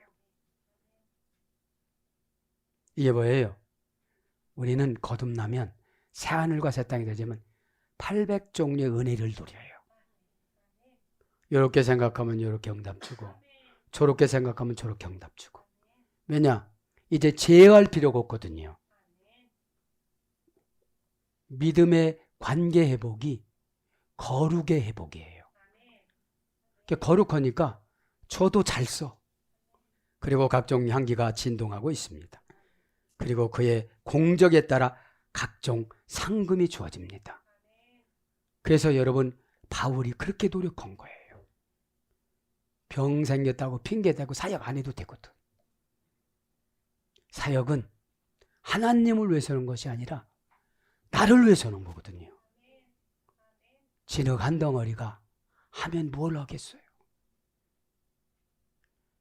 이게 뭐예요? 우리는 거듭나면 새하늘과 새 땅이 되지만 800종류의 은혜를 누려요. 이렇게 생각하면 이렇게 응답 주고 저렇게 생각하면 저렇게 응답 주고. 왜냐? 이제 제어할 필요가 없거든요. 믿음의 관계 회복이 거룩의 회복이에요. 거룩하니까 저도 잘 써. 그리고 각종 향기가 진동하고 있습니다. 그리고 그의 공적에 따라 각종 상금이 주어집니다. 그래서 여러분, 바울이 그렇게 노력한 거예요. 병 생겼다고 핑계대고 사역 안 해도 되거든. 사역은 하나님을 위해서 하는 것이 아니라 나를 위해서 하는 거거든요. 진흙 한 덩어리가 하면 뭘 하겠어요?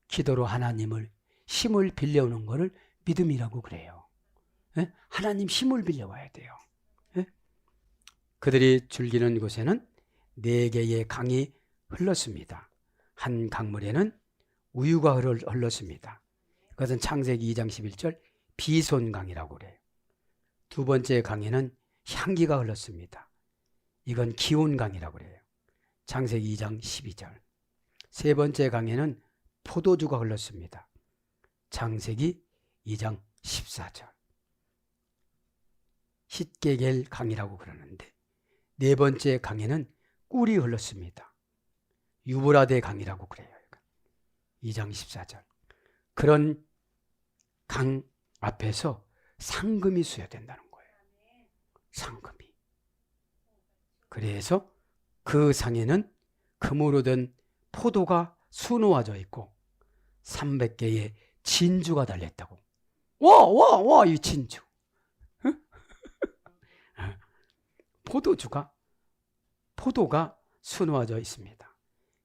기도로 하나님을 힘을 빌려오는 것을 믿음이라고 그래요. 예? 하나님 힘을 빌려와야 돼요. 예? 그들이 즐기는 곳에는 4개의 강이 흘렀습니다. 한 강물에는 우유가 흘렀습니다. 그것은 창세기 2장 11절 비손강이라고 그래요. 2번째 강에는 향기가 흘렀습니다. 이건 기온강이라고 그래요. 창세기 2장 12절. 3번째 강에는 포도주가 흘렀습니다. 창세기 2장 14절. hit게겔 강이라고 그러는데 4번째 강에는 꿀이 흘렀습니다. 유브라데 강이라고 그래요. 2장 14절. 그런 강 앞에서 상금이 수여된다는 거예요. 상금이. 그래서 그 상에는 금으로 된 포도가 수놓아져 있고 300개의 진주가 달렸다고. 와, 이 진주. 포도가 수놓아져 있습니다.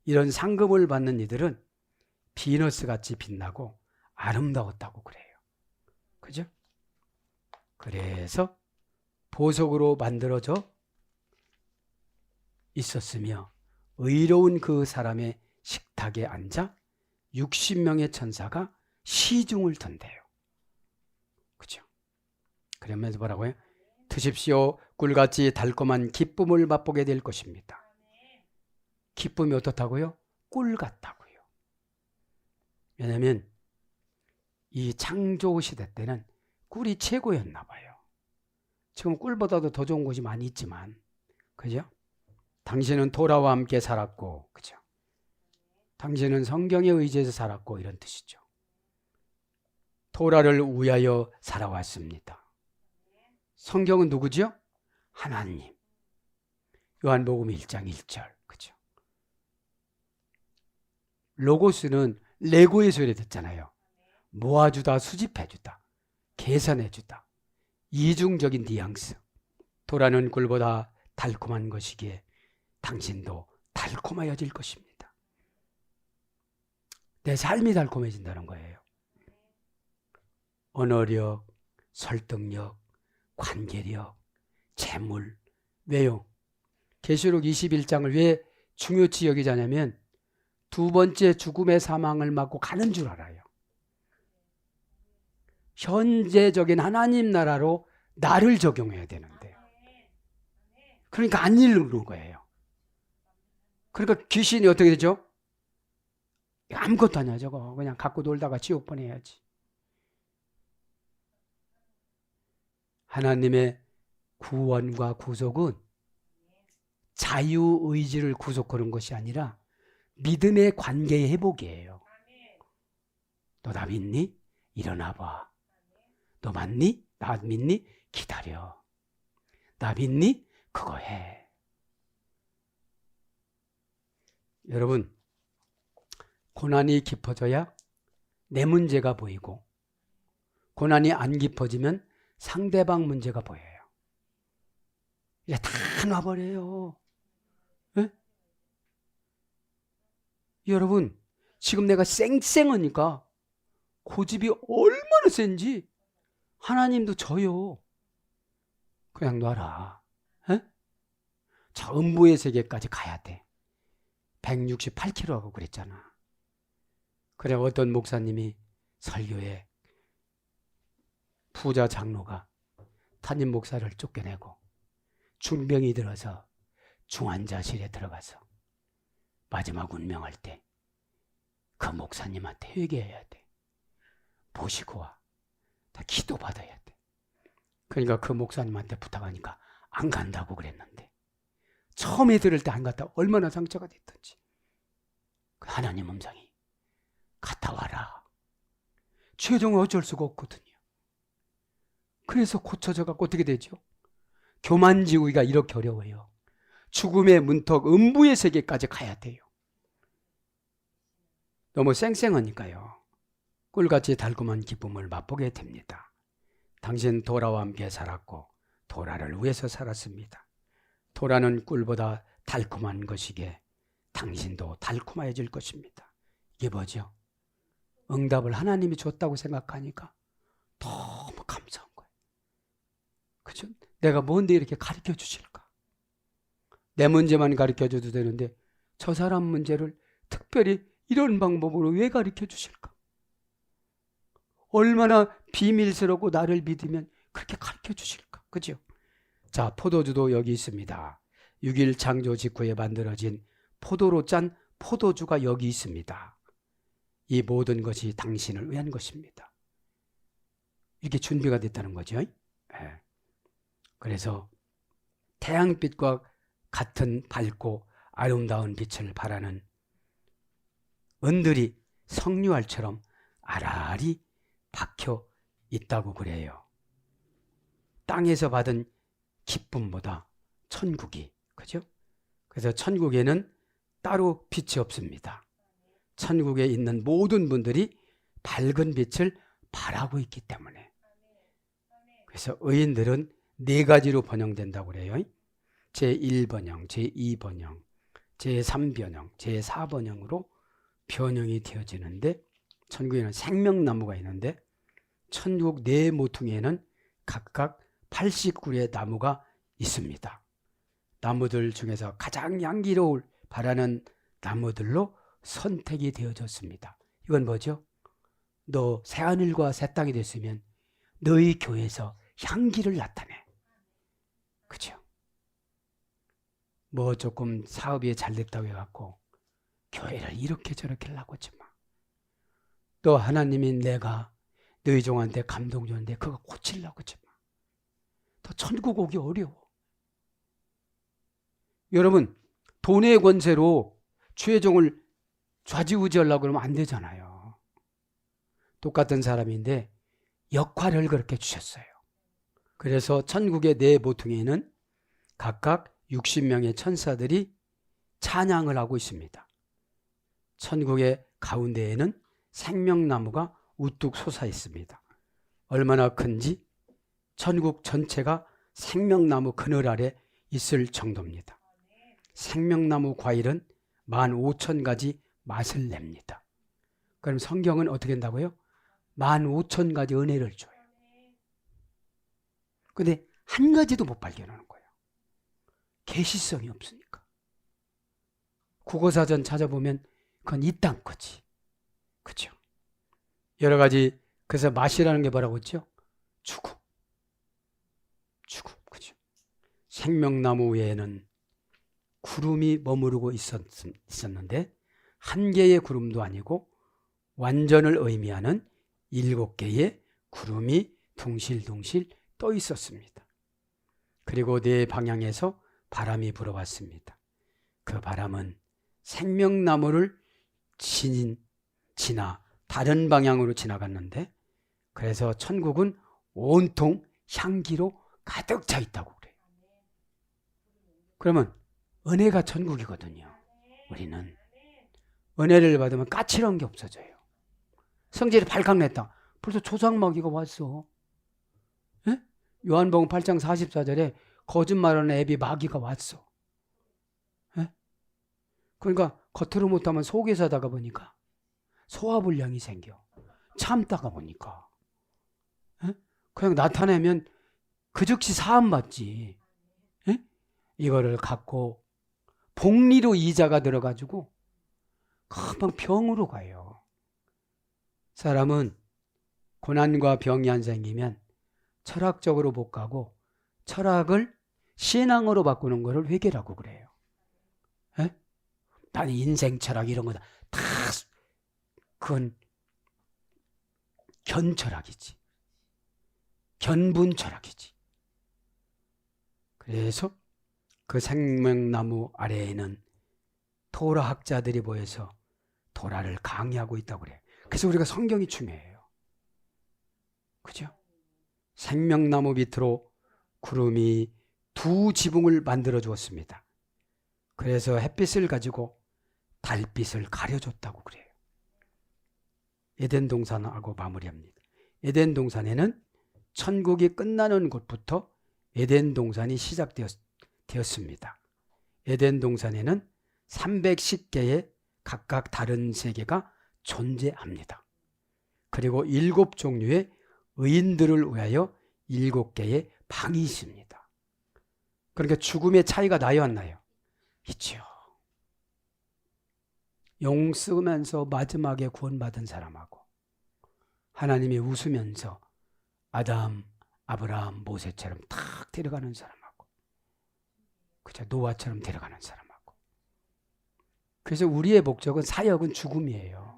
이런 상금을 받는 이들은 비너스같이 빛나고 아름다웠다고 그래요. 그죠? 그래서 보석으로 만들어져 있었으며 의로운 그 사람의 식탁에 앉아 60명의 천사가 시중을 던대요. 그죠? 그러면서 뭐라고요? 드십시오. 꿀같이 달콤한 기쁨을 맛보게 될 것입니다. 기쁨이 어떻다고요? 꿀 같다고요. 왜냐하면 이 창조 시대 때는 꿀이 최고였나 봐요. 지금 꿀보다도 더 좋은 곳이 많이 있지만, 그죠? 당신은 토라와 함께 살았고, 그죠? 당신은 성경에 의지해서 살았고, 이런 뜻이죠. 토라를 위하여 살아왔습니다. 성경은 누구죠? 하나님. 요한복음 1장 1절. 그죠? 로고스는 레고에서 이랬잖아요. 모아주다, 수집해주다, 계산해주다. 이중적인 뉘앙스. 도라는 꿀보다 달콤한 것이기에 당신도 달콤하여질 것입니다. 내 삶이 달콤해진다는 거예요. 언어력, 설득력, 관계력, 재물, 외용. 계시록 21장을 왜 중요치 여기자냐면 두 번째 죽음의 사망을 맞고 가는 줄 알아요. 현재적인 하나님 나라로 나를 적용해야 되는데, 그러니까 안 이루는 거예요. 그러니까 귀신이 어떻게 되죠? 아무것도 아니야 저거. 그냥 갖고 놀다가 지옥 보내야지. 하나님의 구원과 구속은 자유의지를 구속하는 것이 아니라 믿음의 관계의 회복이에요. 너 나 믿니? 일어나 봐. 너 맞니? 나 믿니? 기다려. 나 믿니? 그거 해. 여러분, 고난이 깊어져야 내 문제가 보이고, 고난이 안 깊어지면 상대방 문제가 보여요. 이제 다 놔버려요. 네? 여러분, 지금 내가 쌩쌩하니까 고집이 얼마나 센지 하나님도 져요. 그냥 놔라. 에? 자, 음부의 세계까지 가야 돼. 168km 하고 그랬잖아. 그래, 어떤 목사님이 설교에 부자 장로가 담임 목사를 쫓겨내고 중병이 들어서 중환자실에 들어가서 마지막 운명할 때 그 목사님한테 회개해야 돼. 보시고 와. 다 기도받아야 돼. 그러니까 그 목사님한테 부탁하니까 안 간다고 그랬는데 처음에 들을 때 안 갔다 얼마나 상처가 됐던지. 하나님 음성이 갔다 와라. 최종은 어쩔 수가 없거든요. 그래서 고쳐져 갖고 어떻게 되죠? 교만지우기가 이렇게 어려워요. 죽음의 문턱 음부의 세계까지 가야 돼요. 너무 쌩쌩하니까요. 꿀같이 달콤한 기쁨을 맛보게 됩니다. 당신 도라와 함께 살았고 도라를 위해서 살았습니다. 도라는 꿀보다 달콤한 것이기에 당신도 달콤해질 것입니다. 이게 뭐죠? 응답을 하나님이 줬다고 생각하니까 너무 감사한 거예요. 그죠? 내가 뭔데 이렇게 가르쳐 주실까? 내 문제만 가르쳐 줘도 되는데 저 사람 문제를 특별히 이런 방법으로 왜 가르쳐 주실까? 얼마나 비밀스럽고 나를 믿으면 그렇게 가르쳐 주실까? 그죠? 자, 포도주도 여기 있습니다. 6일 창조 직후에 만들어진 포도로 짠 포도주가 여기 있습니다. 이 모든 것이 당신을 위한 것입니다. 이렇게 준비가 됐다는 거죠. 네. 그래서 태양빛과 같은 밝고 아름다운 빛을 발하는 은들이 석류알처럼 알알이 박혀 있다고 그래요. 땅에서 받은 기쁨보다 천국이, 그죠? 그래서 천국에는 따로 빛이 없습니다. 천국에 있는 모든 분들이 밝은 빛을 발하고 있기 때문에. 그래서 의인들은 4가지로 번영된다고 그래요. 제1번영, 제2번영, 제3번영, 제4번영으로 변형이 되어지는데, 천국에는 생명나무가 있는데 천국 4모퉁이에는 각각 80그루의 나무가 있습니다. 나무들 중에서 가장 향기로울 바라는 나무들로 선택이 되어졌습니다. 이건 뭐죠? 너 새하늘과 새 땅이 됐으면 너희 교회에서 향기를 나타내. 그죠? 뭐 조금 사업이 잘 됐다고 해갖고 교회를 이렇게 저렇게 하려고 하지 마. 또 하나님이 내가 너희 종한테 감동 줬는데 그거 고치려고 하지 마. 더 천국 오기 어려워. 여러분, 돈의 권세로 주의 종을 좌지우지하려고 그러면 안 되잖아요. 똑같은 사람인데 역할을 그렇게 주셨어요. 그래서 천국의 4모퉁이에는 각각 60명의 천사들이 찬양을 하고 있습니다. 천국의 가운데에는 생명나무가 우뚝 솟아 있습니다. 얼마나 큰지 천국 전체가 생명나무 그늘 아래 있을 정도입니다. 생명나무 과일은 15,000가지 맛을 냅니다. 그럼 성경은 어떻게 한다고요? 15,000가지 은혜를 줘요. 근데 한 가지도 못 발견하는 거예요. 계시성이 없으니까. 국어사전 찾아보면 그건 이딴 거지. 그죠? 여러 가지, 그래서 맛이라는 게 뭐라고 했죠? 죽음. 죽음. 그죠? 생명나무 외에는 구름이 머무르고 있었는데 한 개의 구름도 아니고 완전을 의미하는 7개의 구름이 둥실둥실 떠 있었습니다. 그리고 네 방향에서 바람이 불어왔습니다. 그 바람은 생명나무를 지나 다른 방향으로 지나갔는데 그래서 천국은 온통 향기로 가득 차 있다고 그래요. 그러면 은혜가 천국이거든요. 우리는 은혜를 받으면 까칠한 게 없어져요. 성질이 발칵냈다. 벌써 조상마귀가 왔어. 에? 요한복음 8장 44절에 거짓말하는 애비 마귀가 왔어. 에? 그러니까 겉으로 못하면 속에서 하다가 보니까 소화불량이 생겨. 참다가 보니까 에? 그냥 나타내면 그 즉시 사함받지. 에? 이거를 갖고 복리로 이자가 들어가지고 금방 병으로 가요. 사람은 고난과 병이 안 생기면 철학적으로 못 가고 철학을 신앙으로 바꾸는 거를 회개라고 그래요. 에? 나는 인생 철학 이런 거다. 다 그건 견철학이지. 견분 철학이지. 그래서 그 생명나무 아래에는 토라학자들이 모여서 토라를 강의하고 있다고 그래요. 그래서 우리가 성경이 중요해요. 그죠? 생명나무 밑으로 구름이 2지붕을 만들어 주었습니다. 그래서 햇빛을 가지고 달빛을 가려줬다고 그래요. 에덴 동산하고 마무리합니다. 에덴 동산에는 천국이 끝나는 곳부터 에덴 동산이 시작되었습니다. 에덴 동산에는 310개의 각각 다른 세계가 존재합니다. 그리고 7종류의 의인들을 위하여 7개의 방이 있습니다. 그러니까 죽음의 차이가 나요, 안 나요? 있죠. 용 쓰면서 마지막에 구원받은 사람하고 하나님이 웃으면서 아담, 아브라함, 모세처럼 탁 데려가는 사람하고 그죠? 노아처럼 데려가는 사람하고. 그래서 우리의 목적은 사역은 죽음이에요.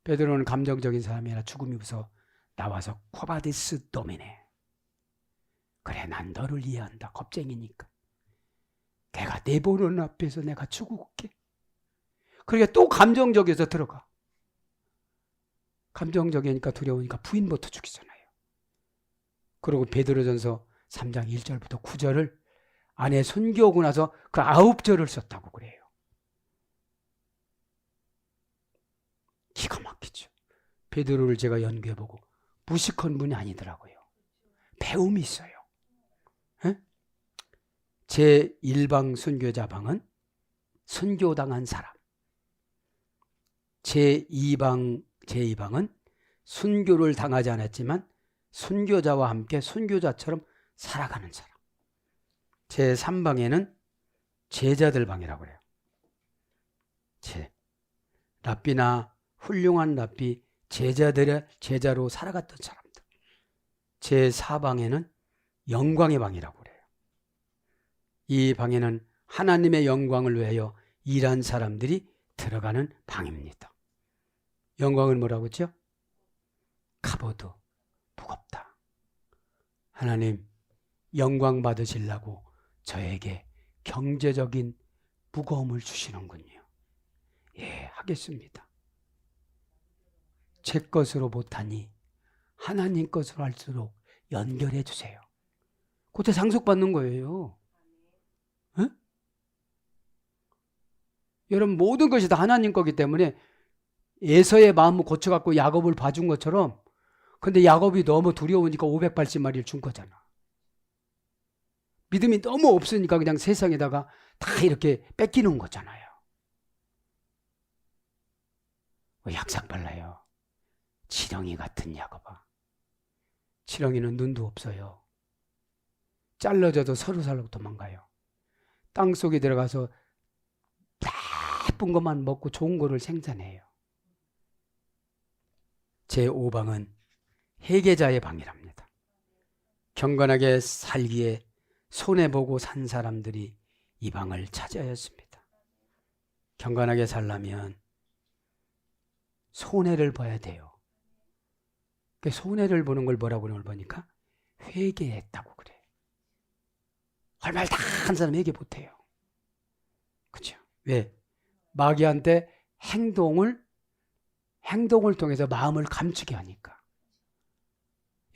베드로는 감정적인 사람이 아니라 죽음이 무서워 나와서 코바디스 도미네. 그래, 난 너를 이해한다. 겁쟁이니까. 내가 내 보는 앞에서 내가 죽을게. 그러니까 또 감정적에서 들어가. 감정적이니까 두려우니까 부인부터 죽이잖아요. 그리고 베드로전서 3장 1절부터 9절을 아내 순교하고 나서 그 9절을 썼다고 그래요. 기가 막히죠. 베드로를 제가 연구해보고 무식한 분이 아니더라고요. 배움이 있어요. 에? 제1방 순교자방은 순교당한 사람. 제2방은 순교를 당하지 않았지만 순교자와 함께 순교자처럼 살아가는 사람. 제3방에는 제자들 방이라고 그래요. 랍비나 훌륭한 랍비 제자들의 제자로 살아갔던 사람들. 제4방에는 영광의 방이라고 그래요. 이 방에는 하나님의 영광을 위하여 일한 사람들이 들어가는 방입니다. 영광은 뭐라고 했죠? 카보드, 무겁다. 하나님 영광 받으시려고 저에게 경제적인 무거움을 주시는군요. 예, 하겠습니다. 제 것으로 못하니 하나님 것으로 할수록 연결해 주세요. 그때 상속받는 거예요. 에? 여러분 모든 것이 다 하나님 거기 때문에 에서의 마음을 고쳐갖고 야곱을 봐준 것처럼 근데 야곱이 너무 두려우니까 580마리를 준 거잖아. 믿음이 너무 없으니까 그냥 세상에다가 다 이렇게 뺏기는 거잖아요. 약상 발라요. 지렁이 같은 야곱아. 지렁이는 눈도 없어요. 잘라져도 서로 살로 도망가요. 땅속에 들어가서 나쁜 것만 먹고 좋은 거를 생산해요. 제5방은 회개자의 방이랍니다. 경건하게 살기에 손해보고 산 사람들이 이 방을 찾아야 했습니다. 경건하게 살려면 손해를 봐야 돼요. 손해를 보는 걸 뭐라고 그러는 걸 보니까 회개했다고 그래요. 얼마를 다 한 사람 회개 못해요. 그렇죠? 왜? 마귀한테 행동을 통해서 마음을 감추게 하니까.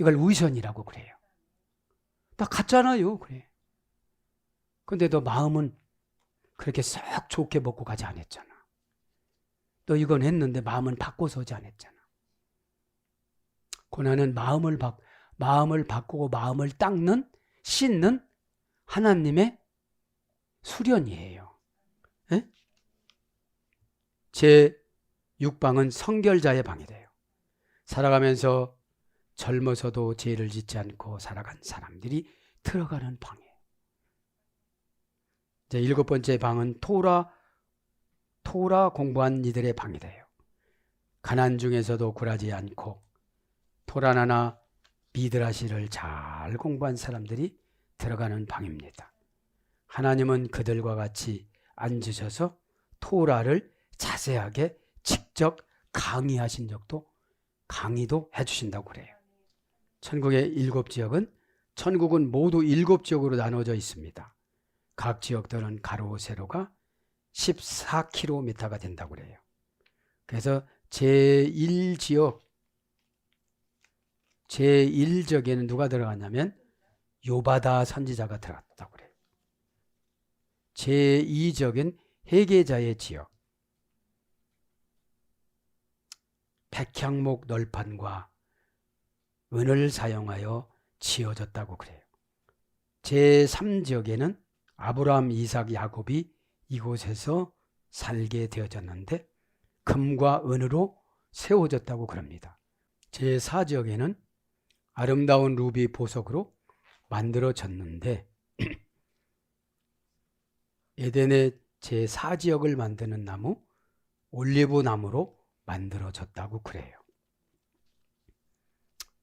이걸 위선이라고 그래요. 나 갔잖아요. 그래. 근데 너 마음은 그렇게 썩 좋게 먹고 가지 않았잖아. 너 이건 했는데 마음은 바꿔서 하지 않았잖아. 고난은 마음을 바꾸고 마음을 닦는, 씻는 하나님의 수련이에요. 네? 제6방은 성결자의 방이래요. 살아가면서 젊어서도 죄를 짓지 않고 살아간 사람들이 들어가는 방이에요. 이제 7번째 방은 토라 공부한 이들의 방이래요. 가난 중에서도 굴하지 않고 토라나나 미드라시를 잘 공부한 사람들이 들어가는 방입니다. 하나님은 그들과 같이 앉으셔서 토라를 자세하게 직접 강의도 해주신다고 그래요. 천국의 7지역은 천국은 모두 7지역으로 나눠져 있습니다. 각 지역들은 가로 세로가 14km가 된다고 그래요. 그래서 제1지역에는 누가 들어갔냐면 요바다 선지자가 들어갔다고 그래요. 제2지역은 회개자의 지역, 백향목 널판과 은을 사용하여 지어졌다고 그래요. 제3지역에는 아브라함, 이삭, 야곱이 이곳에서 살게 되어졌는데 금과 은으로 세워졌다고 그럽니다. 제4지역에는 아름다운 루비 보석으로 만들어졌는데 에덴의 제4지역을 만드는 나무 올리브 나무로 만들어졌다고 그래요.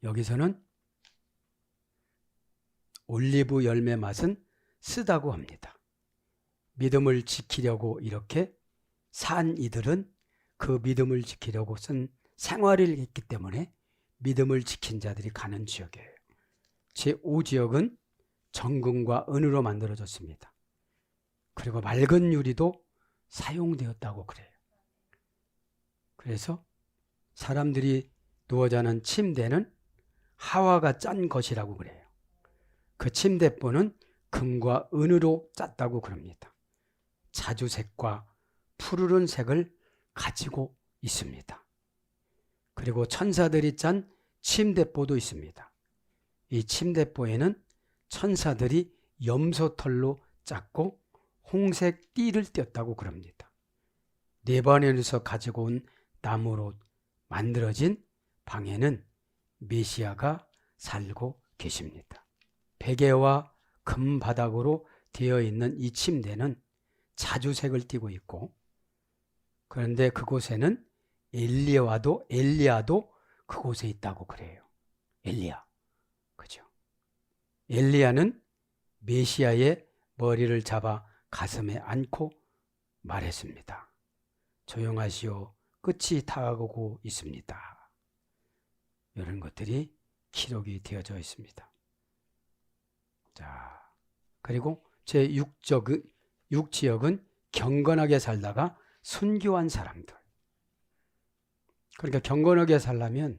여기서는 올리브 열매 맛은 쓰다고 합니다. 믿음을 지키려고 이렇게 산 이들은 그 믿음을 지키려고 쓴 생활을 했기 때문에 믿음을 지킨 자들이 가는 지역이에요. 제5지역은 정금과 은으로 만들어졌습니다. 그리고 맑은 유리도 사용되었다고 그래요. 그래서 사람들이 누워 자는 침대는 하와가 짠 것이라고 그래요. 그 침대보는 금과 은으로 짰다고 그럽니다. 자주색과 푸르른 색을 가지고 있습니다. 그리고 천사들이 짠 침대보도 있습니다. 이 침대보에는 천사들이 염소털로 짰고 홍색 띠를 띄었다고 그럽니다. 레바논에서 가지고 온 나무로 만들어진 방에는 메시아가 살고 계십니다. 베개와 금바닥으로 되어 있는 이 침대는 자주색을 띠고 있고, 그런데 그곳에는 엘리야도 그곳에 있다고 그래요. 엘리야. 그죠? 엘리야는 메시아의 머리를 잡아 가슴에 안고 말했습니다. 조용하시오. 끝이 다가오고 있습니다. 이런 것들이 기록이 되어져 있습니다. 자, 그리고 제6지역은 경건하게 살다가 순교한 사람들. 그러니까 경건하게 살려면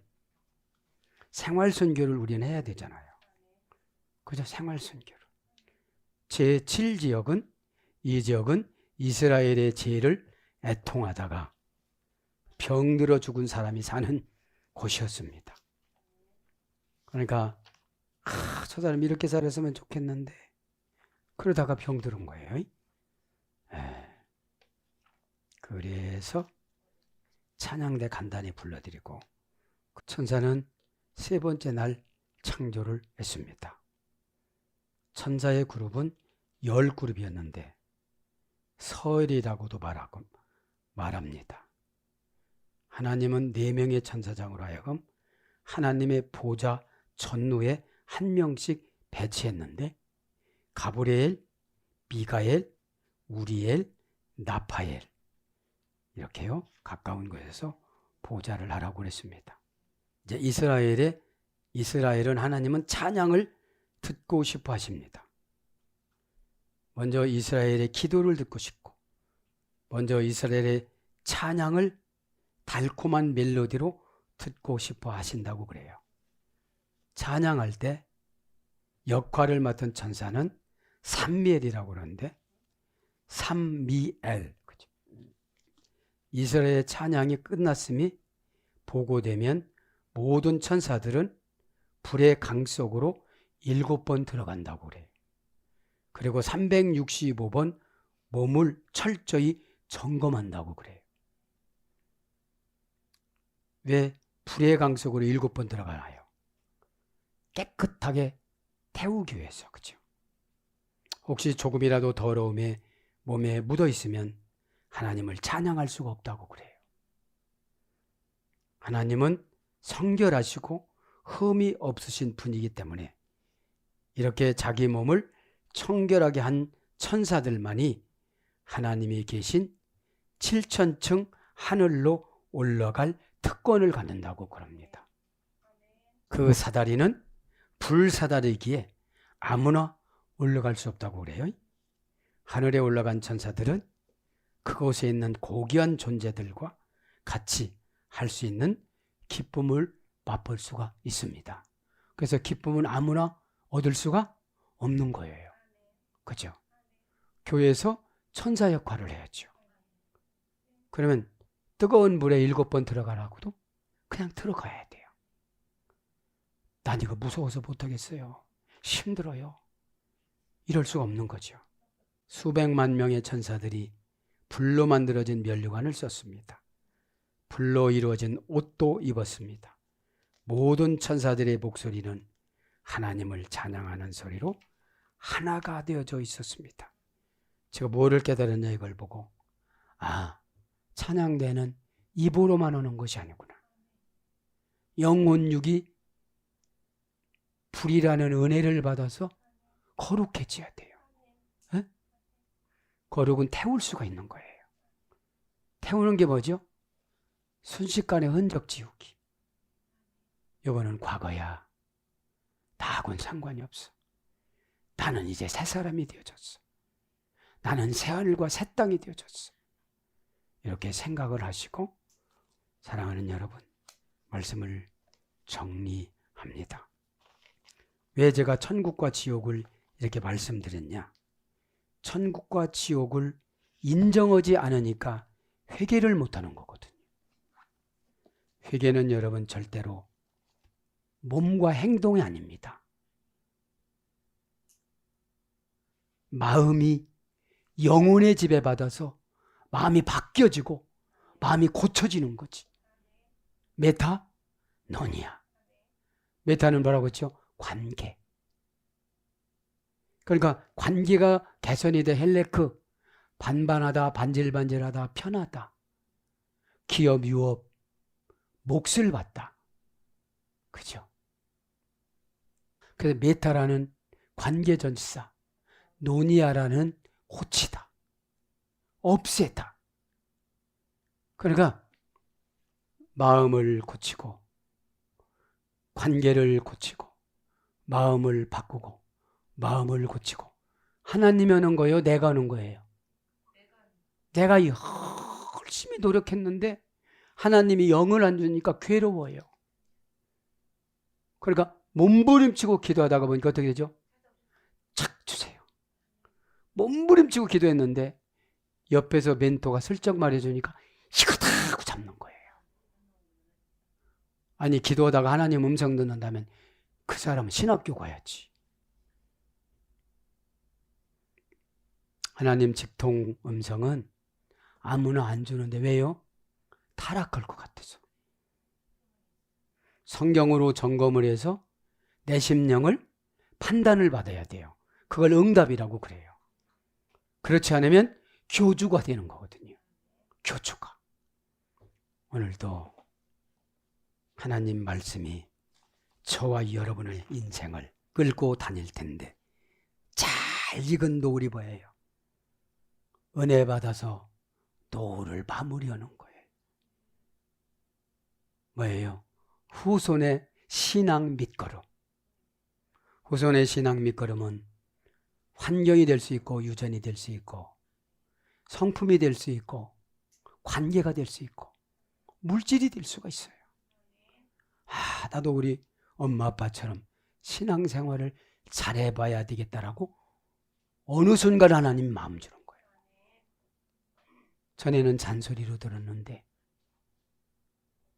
생활 순교를 우리는 해야 되잖아요. 그죠? 생활 순교를. 제7지역은 이 지역은 이스라엘의 죄를 애통하다가 병들어 죽은 사람이 사는 곳이었습니다. 그러니까 저 사람이 이렇게 살았으면 좋겠는데 그러다가 병들은 거예요. 그래서 찬양대 간단히 불러드리고 천사는 세 번째 날 창조를 했습니다. 천사의 그룹은 10그룹이었는데 서열이라고도 말합니다. 하나님은 4명의 천사장으로 하여금 하나님의 보좌 전후에 한 명씩 배치했는데 가브리엘, 미가엘, 우리엘, 나파엘 이렇게요. 가까운 곳에서 보좌를 하라고 그랬습니다. 이제 이스라엘은 하나님은 찬양을 듣고 싶어 하십니다. 먼저 이스라엘의 기도를 듣고 싶고 먼저 이스라엘의 찬양을 달콤한 멜로디로 듣고 싶어 하신다고 그래요. 찬양할 때 역할을 맡은 천사는 삼미엘이라고 그러는데 삼미엘 그죠? 이스라엘의 찬양이 끝났음이 보고되면 모든 천사들은 불의 강 속으로 7번 들어간다고 그래요. 그리고 365번 몸을 철저히 점검한다고 그래요. 왜 불의 강 속으로 7번 들어가나요? 깨끗하게 태우기 위해서. 그죠? 혹시 조금이라도 더러움에 몸에 묻어 있으면 하나님을 찬양할 수가 없다고 그래요. 하나님은 성결하시고 흠이 없으신 분이기 때문에 이렇게 자기 몸을 청결하게 한 천사들만이 하나님이 계신 7천층 하늘로 올라갈 특권을 갖는다고 그럽니다. 그 사다리는 불사다리기에 아무나 올라갈 수 없다고 그래요. 하늘에 올라간 천사들은 그곳에 있는 고귀한 존재들과 같이 할 수 있는 기쁨을 맛볼 수가 있습니다. 그래서 기쁨은 아무나 얻을 수가 없는 거예요. 그죠? 교회에서 천사 역할을 해야죠. 그러면 뜨거운 물에 7번 들어가라고도 그냥 들어가야 돼요. 난 이거 무서워서 못하겠어요. 힘들어요. 이럴 수가 없는 거죠. 수백만 명의 천사들이 불로 만들어진 면류관을 썼습니다. 불로 이루어진 옷도 입었습니다. 모든 천사들의 목소리는 하나님을 찬양하는 소리로 하나가 되어져 있었습니다. 제가 뭐를 깨달았냐 이걸 보고 찬양대는 입으로만 오는 것이 아니구나. 영혼육이 불이라는 은혜를 받아서 거룩해져야 돼요. 에? 거룩은 태울 수가 있는 거예요. 태우는 게 뭐죠? 순식간에 흔적 지우기. 이거는 과거야. 나하고는 상관이 없어. 나는 이제 새 사람이 되어졌어. 나는 새 하늘과 새 땅이 되어졌어. 이렇게 생각을 하시고 사랑하는 여러분, 말씀을 정리합니다. 왜 제가 천국과 지옥을 이렇게 말씀드렸냐? 천국과 지옥을 인정하지 않으니까 회개를 못하는 거거든요. 회개는 여러분 절대로 몸과 행동이 아닙니다. 마음이 영혼의 지배받아서 마음이 바뀌어지고 마음이 고쳐지는 거지. 메타, 노니아. 메타는 뭐라고 했죠? 관계. 그러니까 관계가 개선이 돼 헬레크, 반반하다, 반질반질하다, 편하다. 기업, 유업, 몫을 받다. 그죠? 그래서 메타라는 관계전치사, 노니아라는 고치다, 없애다. 그러니까 마음을 고치고 관계를 고치고 마음을 바꾸고 마음을 고치고 하나님이 하는 거예요? 내가 하는 거예요? 내가 열심히 노력했는데 하나님이 영을 안 주니까 괴로워요. 그러니까 몸부림치고 기도하다가 보니까 어떻게 되죠? 착 주세요. 몸부림치고 기도했는데 옆에서 멘토가 슬쩍 말해주니까 이거다 하고 잡는 거예요. 아니 기도하다가 하나님 음성 듣는다면 그 사람은 신학교 가야지. 하나님 직통 음성은 아무나 안 주는데 왜요? 타락할 것 같아서. 성경으로 점검을 해서 내 심령을 판단을 받아야 돼요. 그걸 응답이라고 그래요. 그렇지 않으면 교주가 되는 거거든요. 교주가. 오늘도 하나님 말씀이 저와 여러분의 인생을 끌고 다닐 텐데 잘 익은 노을이 보여요. 은혜 받아서 노을을 마무리하는 거예요. 뭐예요? 후손의 신앙 밑거름. 후손의 신앙 밑거름은 환경이 될 수 있고 유전이 될 수 있고 성품이 될 수 있고 관계가 될 수 있고 물질이 될 수가 있어요. 나도 우리 엄마 아빠처럼 신앙생활을 잘해봐야 되겠다라고 어느 순간 하나님 마음 주는 거예요. 전에는 잔소리로 들었는데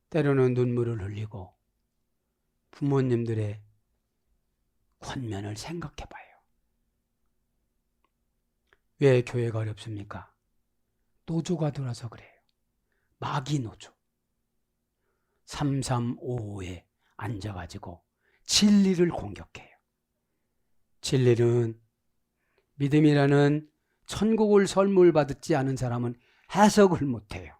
때로는 눈물을 흘리고 부모님들의 권면을 생각해봐요. 왜 교회가 어렵습니까? 노조가 들어서 그래요. 마귀 노조. 3355에 앉아가지고 진리를 공격해요. 진리는 믿음이라는 천국을 선물 받지 않은 사람은 해석을 못해요.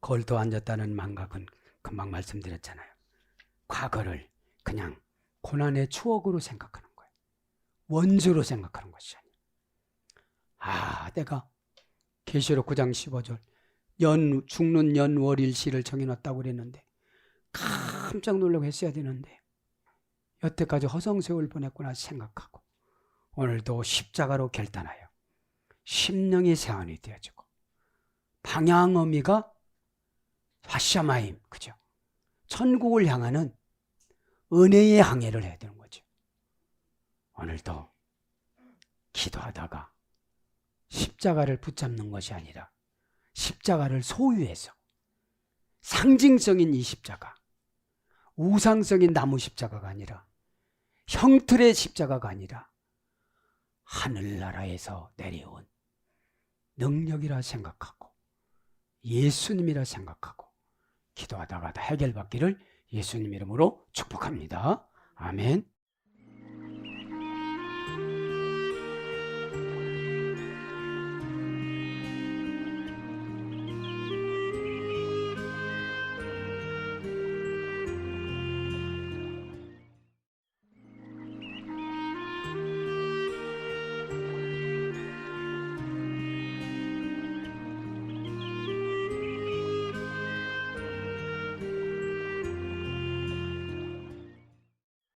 걸터 앉았다는 망각은 금방 말씀드렸잖아요. 과거를 그냥 고난의 추억으로 생각하는 거예요. 원수로 생각하는 것이 아니에요. 내가 계시록 9장 15절 죽는 연월일시를 정해놨다고 그랬는데 깜짝 놀라고 했어야 되는데 여태까지 허송세월 보냈구나 생각하고 오늘도 십자가로 결단하여 심령이 세안이 되어지고 방향 의미가 화샤마임, 그죠? 천국을 향하는 은혜의 항해를 해야 되는 거죠. 오늘도 기도하다가 십자가를 붙잡는 것이 아니라 십자가를 소유해서 상징성인 이 십자가, 우상성인 나무 십자가가 아니라 형틀의 십자가가 아니라 하늘나라에서 내려온 능력이라 생각하고 예수님이라 생각하고 기도하다가 다 해결받기를 예수님 이름으로 축복합니다. 아멘.